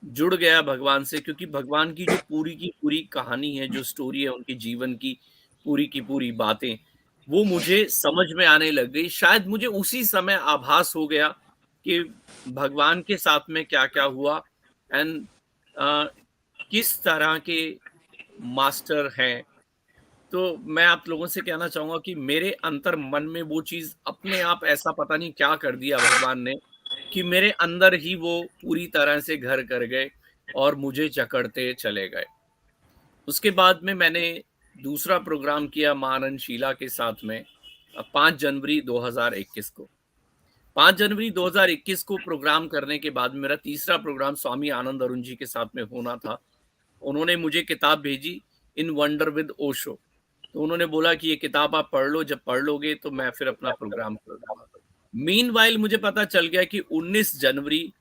[SPEAKER 2] जुड़ गया भगवान से, क्योंकि भगवान की जो पूरी की पूरी कहानी है, जो स्टोरी है उनके जीवन की पूरी बातें, वो मुझे समझ में आने लग गई। शायद मुझे उसी समय आभास हो गया कि भगवान के साथ में क्या-क्या हुआ, एंड किस तरह के मास्टर हैं। तो मैं आप लोगों से कहना चाहूँगा कि मेरे अंतर मन में वो चीज़ अपने आप ऐसा पता नहीं क्या कर दिया भगवान ने, कि मेरे अंदर ही वो पूरी तरह से घर कर गए और मुझे जकड़ते चले गए। उसके बाद में मैंने दूसरा प्रोग्राम किया माँ आनंद शीला के साथ में 5 जनवरी 2021 को। 5 जनवरी 2021 को प्रोग्राम करने के बाद मेरा तीसरा प्रोग्राम स्वामी आनंद अरुण जी के साथ में होना था। उन्होंने मुझे किताब भेजी इन वंडर विद ओशो। तो उन्होंने बोला कि ये किताब आप पढ़ लो, जब पढ़ लोगे तो मैं फिर अपना प्रोग्राम कर दूंगा। मीनवाइल मुझे पता चल गया कि 19 जनवरी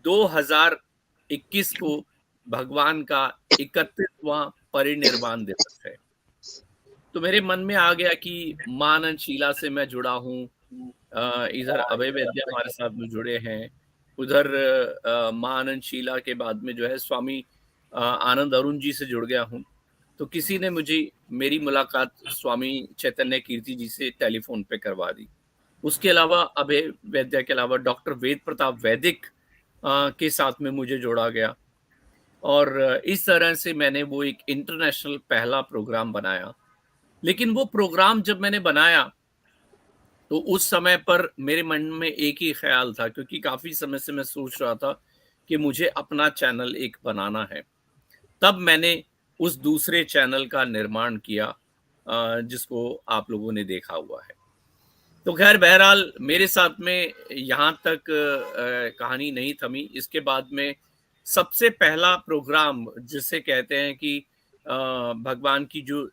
[SPEAKER 2] 2021 को भगवान का 31वां परिनिर्वाण दिवस है। तो मेरे मन में आ गया कि माँ आनंद शीला से मैं जुड़ा हूँ, इधर अभय वैद्या हमारे साथ में जुड़े हैं, उधर माँ आनंद शीला के बाद में जो है स्वामी आनंद अरुण जी से जुड़ गया हूँ। तो किसी ने मुझे मेरी मुलाकात स्वामी चैतन्य कीर्ति जी से टेलीफोन पे करवा दी। उसके अलावा अभय वैद्या के अलावा डॉक्टर वेद प्रताप वैदिक के साथ में मुझे जोड़ा गया, और इस तरह से मैंने वो एक इंटरनेशनल पहला प्रोग्राम बनाया। लेकिन वो प्रोग्राम जब मैंने बनाया तो उस समय पर मेरे मन में एक ही ख्याल था, क्योंकि काफी समय से मैं सोच रहा था कि मुझे अपना चैनल एक बनाना है। तब मैंने उस दूसरे चैनल का निर्माण किया जिसको आप लोगों ने देखा हुआ है। तो खैर बहरहाल मेरे साथ में यहाँ तक कहानी नहीं थमी। इसके बाद में सबसे पहला प्रोग्राम जिसे कहते हैं कि भगवान की जो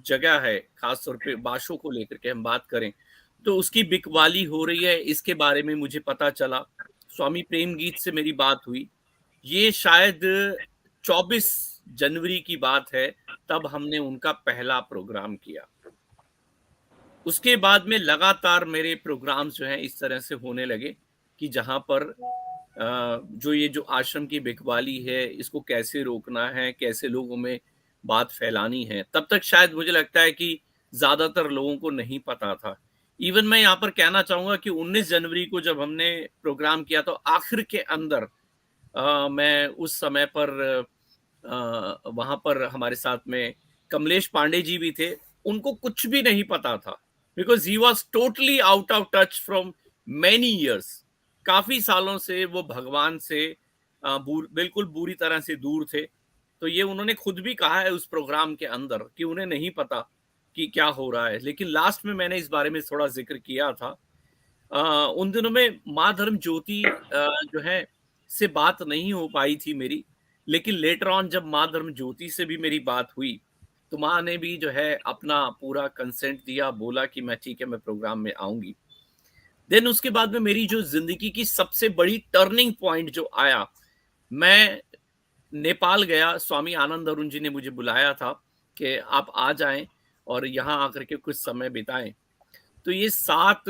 [SPEAKER 2] जगह है, खास तौर पे बाशों को लेकर के हम बात करें तो उसकी बिकवाली हो रही है, इसके बारे में मुझे पता चला। स्वामी प्रेम गीत से मेरी बात हुई, ये शायद 24 जनवरी की बात है, तब हमने उनका पहला प्रोग्राम किया। उसके बाद में लगातार मेरे प्रोग्राम्स जो हैं इस तरह से होने लगे कि जहां पर जो ये जो आश्रम की बिकवाली है, इसको कैसे रोकना है, कैसे लोगों में बात फैलानी है, तब तक शायद मुझे लगता है कि ज्यादातर लोगों को नहीं पता था। इवन मैं यहाँ पर कहना चाहूंगा कि 19 जनवरी को जब हमने प्रोग्राम किया तो आखिर के अंदर मैं उस समय पर वहां पर हमारे साथ में कमलेश पांडे जी भी थे, उनको कुछ भी नहीं पता था, because he was totally out of touch from many years. काफी सालों से वो भगवान से बिल्कुल बुरी तरह से दूर थे। तो ये उन्होंने खुद भी कहा है उस प्रोग्राम के अंदर कि उन्हें नहीं पता कि क्या हो रहा है। लेकिन लास्ट में मैंने इस बारे में थोड़ा जिक्र किया था। उन दिनों में माँ धर्म ज्योति जो है से बात नहीं हो पाई थी मेरी, लेकिन लेटर ऑन जब माँ धर्म ज्योति से भी मेरी बात हुई तो माँ ने भी जो है अपना पूरा कंसेंट दिया, बोला कि मैं ठीक है, मैं प्रोग्राम में आऊंगी। देन उसके बाद में मेरी जो जिंदगी की सबसे बड़ी टर्निंग पॉइंट जो आया, मैं नेपाल गया। स्वामी आनंद अरुण जी ने मुझे बुलाया था कि आप आ जाएं और यहाँ आकर के कुछ समय बिताएं। तो ये 7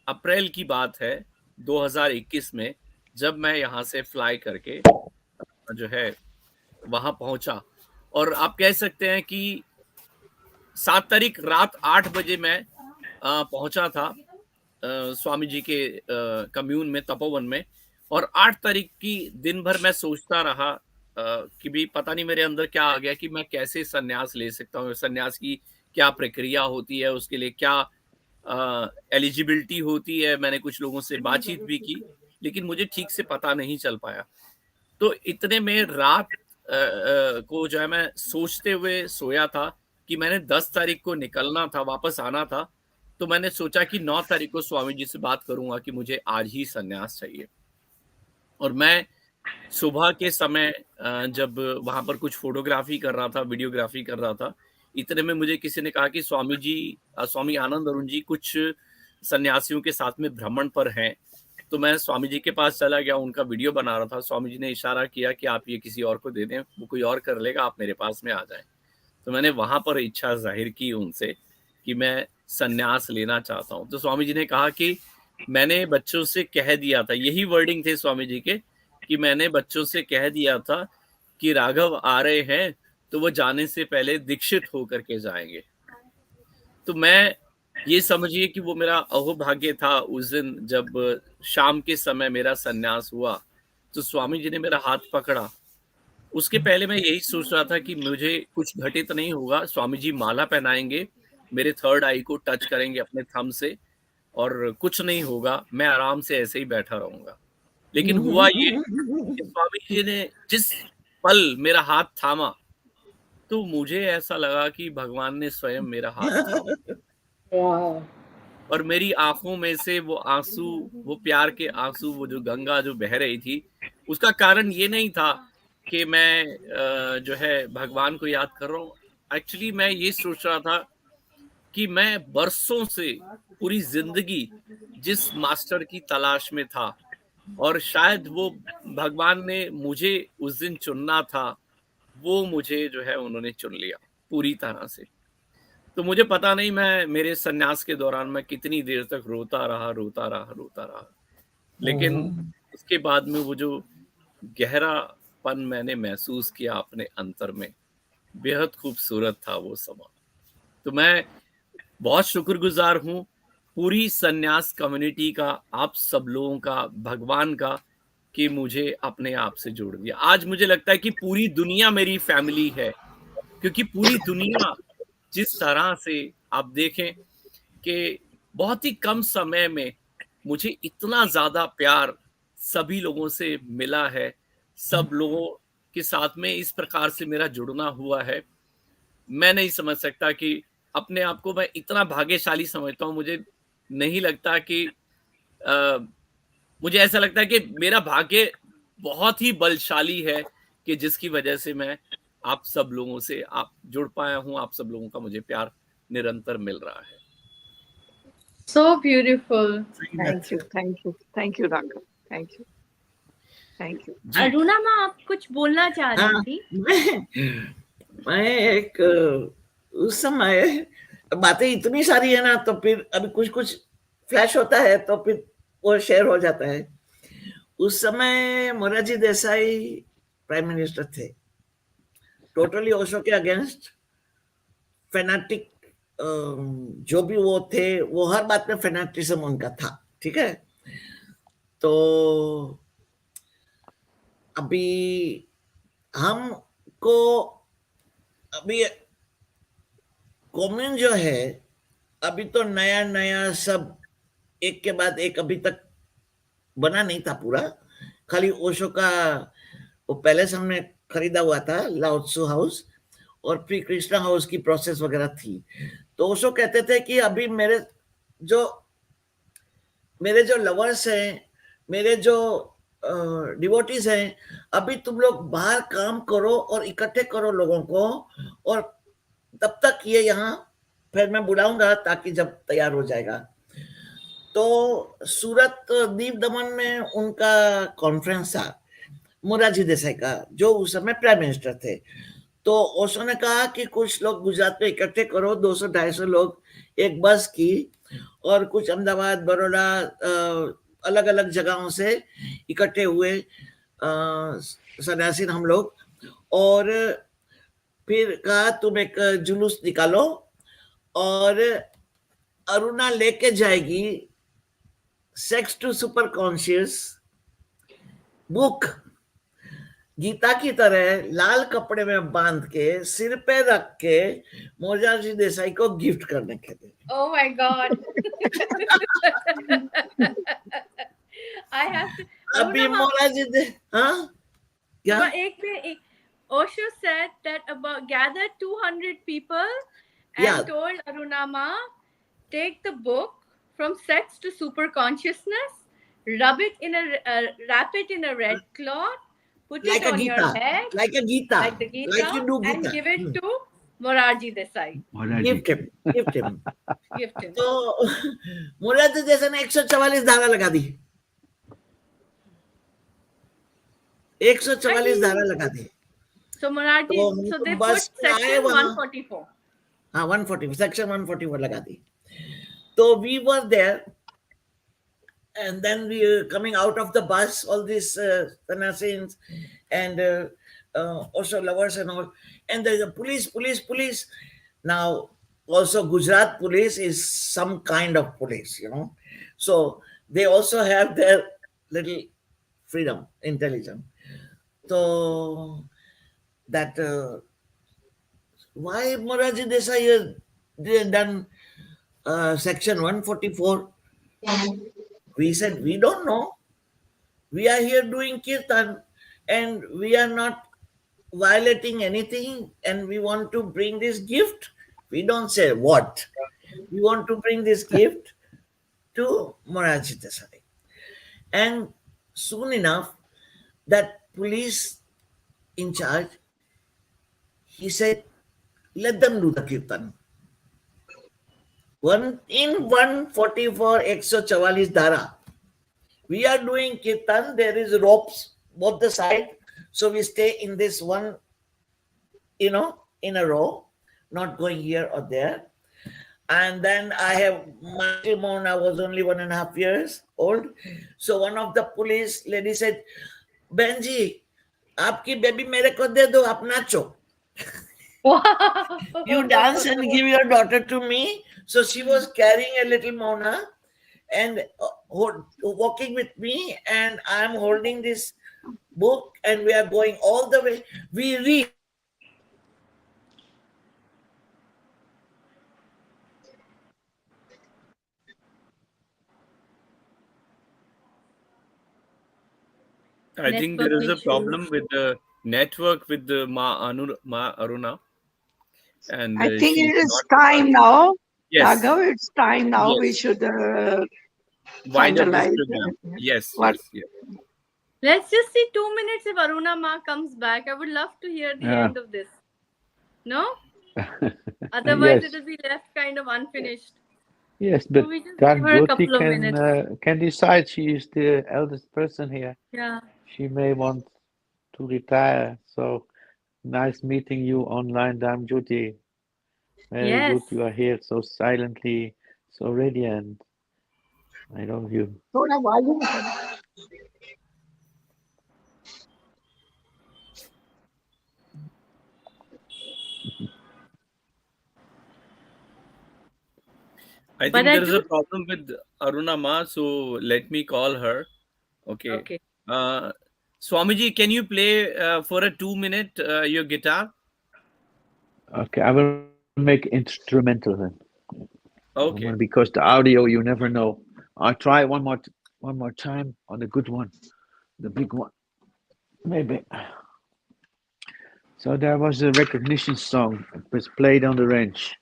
[SPEAKER 2] अप्रैल की बात है 2021 में, जब मैं यहाँ से फ्लाई करके जो है वहां पहुंचा। और आप कह सकते हैं कि 7 तारीख रात 8 बजे मैं पहुंचा था स्वामी जी के कम्यून में, तपोवन में। और 8 तारीख की दिन भर मैं सोचता रहा कि भी पता नहीं मेरे अंदर क्या आ गया कि मैं कैसे संन्यास ले सकता हूँ, संन्यास की क्या प्रक्रिया होती है, उसके लिए क्या एलिजिबिलिटी होती है। मैंने कुछ लोगों से बातचीत भी की, लेकिन मुझे ठीक से पता नहीं चल पाया। तो इतने में रात को जो है मैं सोचते हुए सोया था कि मैंने 10 तारीख को निकलना था, वापस आना था। तो मैंने सोचा कि 9 तारीख को स्वामी जी से बात करूंगा कि मुझे आज ही संन्यास चाहिए। और मैं सुबह के समय जब वहां पर कुछ फोटोग्राफी कर रहा था, वीडियोग्राफी कर रहा था, इतने में मुझे किसी ने कहा कि स्वामी जी, स्वामी आनंद अरुण जी कुछ सन्यासियों के साथ में भ्रमण पर हैं। तो मैं स्वामी जी के पास चला गया, उनका वीडियो बना रहा था। स्वामी जी ने इशारा किया कि आप ये किसी और को दे दें, वो कोई और कर लेगा, आप मेरे पास में आ जाएं। तो मैंने वहां पर इच्छा जाहिर की उनसे कि मैं सन्यास लेना चाहता हूँ। तो स्वामी जी ने कहा कि मैंने बच्चों से कह दिया था, यही वर्डिंग थे स्वामी जी के, कि मैंने बच्चों से कह दिया था कि राघव आ रहे हैं तो वो जाने से पहले दीक्षित होकर के जाएंगे। तो मैं ये समझिए कि वो मेरा अहोभाग्य था। उस दिन जब शाम के समय मेरा सन्यास हुआ तो स्वामी जी ने मेरा हाथ पकड़ा। उसके पहले मैं यही सोच रहा था कि मुझे कुछ घटित नहीं होगा, स्वामी जी माला पहनाएंगे, मेरे थर्ड आई को टच करेंगे अपने थंब से और कुछ नहीं होगा, मैं आराम से ऐसे ही बैठा रहूंगा। लेकिन हुआ ये कि स्वामी जी ने जिस पल मेरा हाथ थामा तो मुझे ऐसा लगा कि भगवान ने स्वयं मेरा हाथ थामा
[SPEAKER 7] Wow.
[SPEAKER 2] और मेरी आंखों में से वो आंसू, वो प्यार के आंसू, वो जो गंगा जो बह रही थी, उसका कारण ये नहीं था कि मैं जो है भगवान को याद कर रहा हूँ। एक्चुअली मैं ये सोच रहा था कि मैं बरसों से, पूरी जिंदगी जिस मास्टर की तलाश में था और शायद वो भगवान ने मुझे उस दिन चुनना था, वो मुझे जो है उन्होंने चुन लिया पूरी तरह से। तो मुझे पता नहीं मैं मेरे सन्यास के दौरान मैं कितनी देर तक रोता रहा, रोता रहा, रोता रहा। लेकिन उसके बाद में वो जो गहरापन मैंने महसूस किया अपने अंतर में, बेहद खूबसूरत था वो समय। तो मैं बहुत शुक्रगुजार हूँ पूरी सन्यास कम्युनिटी का, आप सब लोगों का, भगवान का, कि मुझे अपने आप से जोड़ दिया। आज मुझे लगता है कि पूरी दुनिया मेरी फैमिली है, क्योंकि पूरी दुनिया जिस तरह से आप देखें कि बहुत ही कम समय में मुझे इतना ज्यादा प्यार सभी लोगों से मिला है, सब लोगों के साथ में इस प्रकार से मेरा जुड़ना हुआ है। मैं नहीं समझ सकता कि अपने आप को मैं इतना भाग्यशाली समझता हूँ। मुझे नहीं लगता कि अ, मुझे ऐसा लगता है कि मेरा भाग्य बहुत ही बलशाली है कि जिसकी वजह से मैं आप सब लोगों से आप जुड़ पाया हूँ, आप सब लोगों का मुझे प्यार निरंतर मिल रहा है।
[SPEAKER 3] So beautiful.
[SPEAKER 4] Thank you, Raghav. Thank you.
[SPEAKER 2] जी
[SPEAKER 3] अरुणा माँ, आप कुछ बोलना चाह रही
[SPEAKER 5] हाँ,
[SPEAKER 3] थी?
[SPEAKER 5] मैं एक उस समय बातें इतनी सारी है ना, तो फिर अभी कुछ कुछ फ्लैश होता है तो फिर वो शेयर हो जाता है। उस समय मोरारजी देसाई प्राइम मिनिस्टर थे, टोटली ओशो के अगेंस्ट, फेनाटिक, जो भी वो थे, वो हर बात में फेनाटिज्म उनका था, ठीक है। तो अभी हमको अभी कॉम्यून जो है अभी तो नया नया सब एक के बाद एक अभी तक बना नहीं था पूरा, खाली ओशो का वो पैलेस हमने खरीदा हुआ था, लाओत्सु हाउस, और प्री कृष्णा हाउस की प्रोसेस वगैरह थी। तो ओशो कहते थे कि अभी जो मेरे जो लवर्स हैं, मेरे जो डिवोटीज हैं, अभी तुम लोग बाहर काम करो और इकट्ठे करो लोगों को, और तब तक ये यहाँ फिर मैं बुलाऊंगा ताकि जब तैयार हो जाएगा। तो सूरत दीप दमन में उनका कॉन्फ्रेंस था मोरारजी देसाई का, जो उस समय प्राइम मिनिस्टर थे। तो ओशो ने कहा कि कुछ लोग गुजरात में इकट्ठे करो, 200-250 लोग एक बस की, और कुछ अहमदाबाद, बड़ौदा, अलग अलग जगहों से इकट्ठे हुए सन्यासी हम लोग, और फिर कहा तुम एक जुलूस निकालो, और अरुणा लेके जाएगी sex to super conscious book, Gita की तरह लाल कपड़े में बांध के सिर पे रख के मोरारजी देसाई को गिफ्ट करने के लिए।
[SPEAKER 3] Oh my God. I have to.
[SPEAKER 5] अभी मोरारजी हाँ क्या?
[SPEAKER 3] But एक Osho said that about gathered 200 people and
[SPEAKER 5] Yeah.
[SPEAKER 3] told Aruna Ma, take the book from sex to super consciousness, wrap it in a red cloth, put
[SPEAKER 5] Like
[SPEAKER 3] it
[SPEAKER 5] a
[SPEAKER 3] on
[SPEAKER 5] Gita,
[SPEAKER 3] your head,
[SPEAKER 5] like a Gita,
[SPEAKER 3] like the Gita,
[SPEAKER 5] like you do
[SPEAKER 3] and
[SPEAKER 5] Gita.
[SPEAKER 3] give it to Morarji Desai.
[SPEAKER 5] Gift him, gift him.
[SPEAKER 3] Gift him.
[SPEAKER 5] तो मोरारजी देसाई ने 144 धारा लगा दी, 144 धारा लगा दी।
[SPEAKER 3] So Morarji,
[SPEAKER 5] तो
[SPEAKER 3] so they
[SPEAKER 5] बस
[SPEAKER 3] put
[SPEAKER 5] आए
[SPEAKER 3] section
[SPEAKER 5] वहाँ,
[SPEAKER 3] 144.
[SPEAKER 5] हाँ 140, section 144 लगा दी। तो we were there, and then we were coming out of the bus, all these sannyasis and also lovers and all, and there's a police. Now also Gujarat police is some kind of police, you know, so they also have their little freedom, intelligence. So that why Moraji Desai has done section 144? We said, we don't know. We are here doing kirtan and we are not violating anything, and we want to bring this gift. We don't say what. We want to bring this gift to Moraji Desai. And soon enough, that police in charge, he said, let them do the kirtan. In 144 144 dhara, we are doing kirtan. There is ropes both the side, so we stay in this one, in a row, not going here or there. And then I have my Timon, I was only 1.5 years old. So one of the police lady said, Benji, आपकी baby मेरे को दे दो, आप नाचो. You dance and give your daughter to me. So she was carrying a little Mona and walking with me, and I'm holding this book, and we are going all the way. We read.
[SPEAKER 2] I think there is a problem with the network with the Ma Aruna. And
[SPEAKER 4] I think
[SPEAKER 2] she's
[SPEAKER 4] it is
[SPEAKER 2] not-
[SPEAKER 4] time now.
[SPEAKER 2] Yes.
[SPEAKER 4] Raghav, it's time now. We
[SPEAKER 2] Yes.
[SPEAKER 4] should
[SPEAKER 2] Wind up this
[SPEAKER 4] finalize.
[SPEAKER 2] program. Yes,
[SPEAKER 4] What?
[SPEAKER 2] yes.
[SPEAKER 3] Let's just see 2 minutes if Aruna Ma comes back. I would love to hear the
[SPEAKER 6] Yeah.
[SPEAKER 3] end of this. No? Otherwise,
[SPEAKER 6] Yes.
[SPEAKER 3] it will be left kind of unfinished.
[SPEAKER 6] Yes,
[SPEAKER 3] So
[SPEAKER 6] but
[SPEAKER 3] we just
[SPEAKER 6] Can
[SPEAKER 3] give her a
[SPEAKER 6] Jyoti
[SPEAKER 3] couple of minutes.
[SPEAKER 6] can decide. She is the eldest person here.
[SPEAKER 3] Yeah.
[SPEAKER 6] She may want to retire. So nice meeting you online, Dham Jyoti. Very
[SPEAKER 3] Yes.
[SPEAKER 6] good. You are here so silently, so radiant. I love you.
[SPEAKER 4] थोड़ा volume
[SPEAKER 2] I
[SPEAKER 3] But
[SPEAKER 2] think
[SPEAKER 3] I
[SPEAKER 2] there is a
[SPEAKER 3] do-
[SPEAKER 2] problem with Aruna Ma, so let me call her. Okay.
[SPEAKER 3] Okay.
[SPEAKER 2] Swamiji, can you play for a 2 minute your guitar?
[SPEAKER 6] Okay, I will make instrumental then.
[SPEAKER 2] Okay.
[SPEAKER 6] Because the audio, you never know. I'll try one more time on the good one, the big one, maybe. So there was a recognition song. It was played on the range.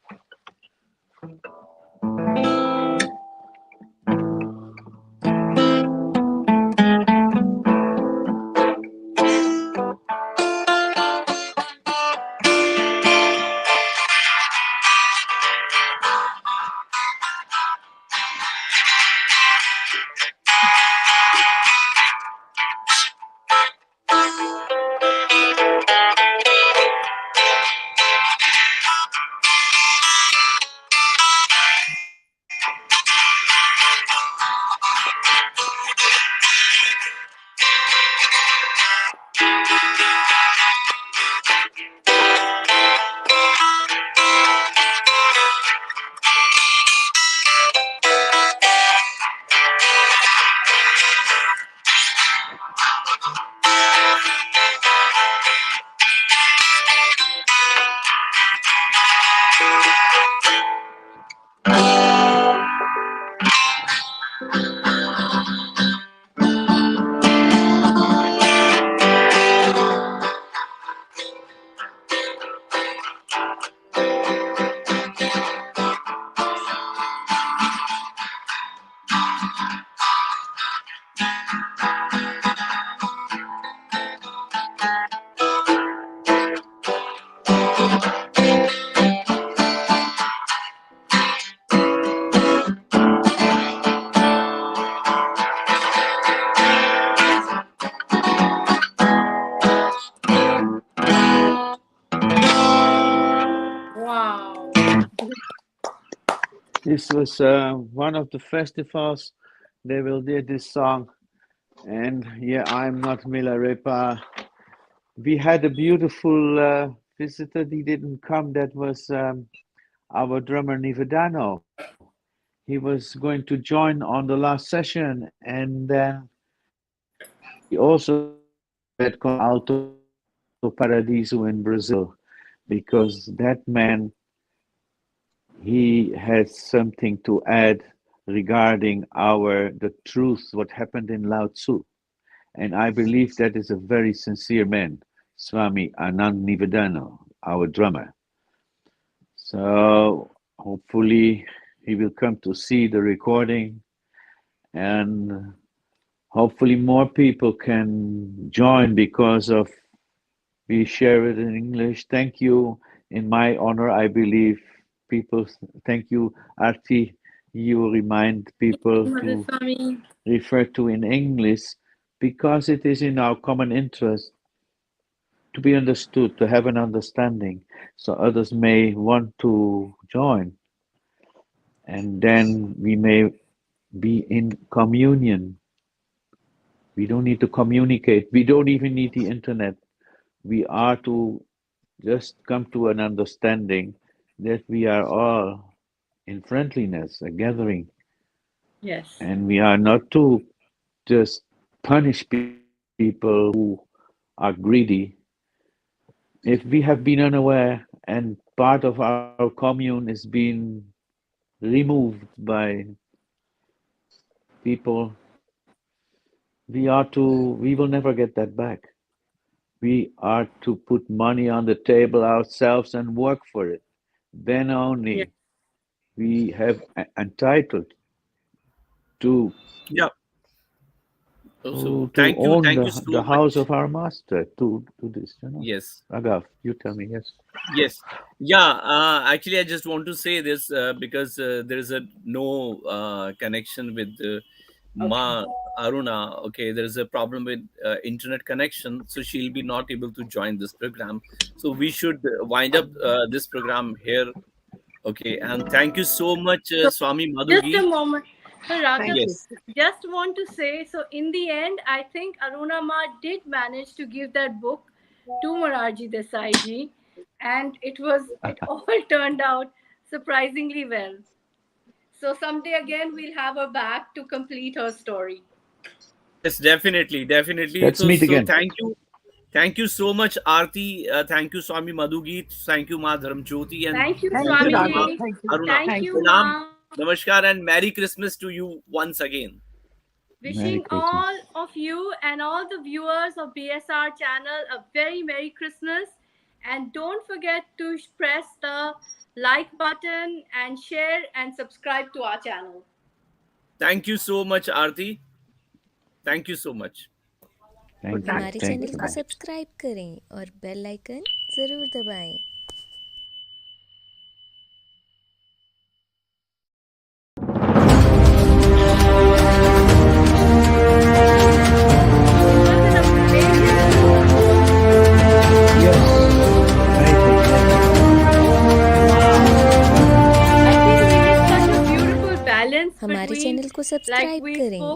[SPEAKER 3] Wow.
[SPEAKER 6] This was one of the festivals. They will do this song, and yeah, I'm not Milarepa. We had a beautiful visitor. He didn't come. That was our drummer Nivedano. He was going to join on the last session, and then he also had Alto Paradiso in Brazil, because that man, he has something to add regarding the truth, what happened in Lao Tzu. And I believe that is a very sincere man, Swami Anand Nivedano, our drummer. So hopefully he will come to see the recording, and hopefully more people can join, because of we share it in English. Thank you. In my honor, I believe people, thank you, Arti. You remind people to
[SPEAKER 3] Swami.
[SPEAKER 6] refer to in English, because it is in our common interest to be understood, to have an understanding, so others may want to join. And then we may be in communion. We don't need to communicate. We don't even need the internet. We are to just come to an understanding that we are all in friendliness, a gathering,
[SPEAKER 3] Yes.
[SPEAKER 6] and we are not to just punish people who are greedy. If we have been unaware and part of our commune is being removed by people, we will never get that back. We are to put money on the table ourselves and work for it. Then
[SPEAKER 3] Yeah.
[SPEAKER 6] only we have entitled to
[SPEAKER 2] Yeah. So
[SPEAKER 6] to own
[SPEAKER 2] thank you
[SPEAKER 6] the
[SPEAKER 2] so
[SPEAKER 6] house
[SPEAKER 2] much.
[SPEAKER 6] of our master, to this,
[SPEAKER 2] Yes.
[SPEAKER 6] Raghav, you tell me. Yes.
[SPEAKER 2] Yes. Yeah. Actually, I just want to say this because there is a no connection with
[SPEAKER 3] Okay.
[SPEAKER 2] Ma Aruna. Okay, there is a problem with internet connection, so she'll be not able to join this program. So we should wind up this program here. Okay, and thank you so much,
[SPEAKER 3] So
[SPEAKER 2] Swami
[SPEAKER 3] just a
[SPEAKER 2] Madhugit.
[SPEAKER 3] moment. So Raghav,
[SPEAKER 4] Thank you.
[SPEAKER 2] Yes.
[SPEAKER 3] just want to say, so in the end, I think Aruna Ma did manage to give that book to Morarji Desai ji, and it all turned out surprisingly well. So someday again we'll have her back to complete her story.
[SPEAKER 2] Yes, definitely, definitely.
[SPEAKER 6] Let's
[SPEAKER 2] So,
[SPEAKER 6] meet again.
[SPEAKER 2] thank you. Thank you so much, Arti. Thank you, Swami Madhigit. Thank you, Ma Dharm Jyoti. And
[SPEAKER 3] Thank you,
[SPEAKER 7] Thank you,
[SPEAKER 3] Swami
[SPEAKER 7] Raghav.
[SPEAKER 3] ji.
[SPEAKER 7] Thank you.
[SPEAKER 2] Aruna.
[SPEAKER 3] Thank you,
[SPEAKER 2] Pranam,
[SPEAKER 3] Ma.
[SPEAKER 2] Namaskar, and Merry Christmas to you once again.
[SPEAKER 3] Wishing
[SPEAKER 6] Christmas.
[SPEAKER 3] all of you and all the viewers of BSR channel a very Merry Christmas. And don't forget to press the like button and share and subscribe to our channel.
[SPEAKER 2] Thank you so much, Arti. Thank you so much.
[SPEAKER 6] Thank you.
[SPEAKER 1] हमारे
[SPEAKER 6] Thank
[SPEAKER 1] channel
[SPEAKER 6] you.
[SPEAKER 1] को subscribe करें और bell icon ज़रूर दबाएं। हमारे channel को subscribe करें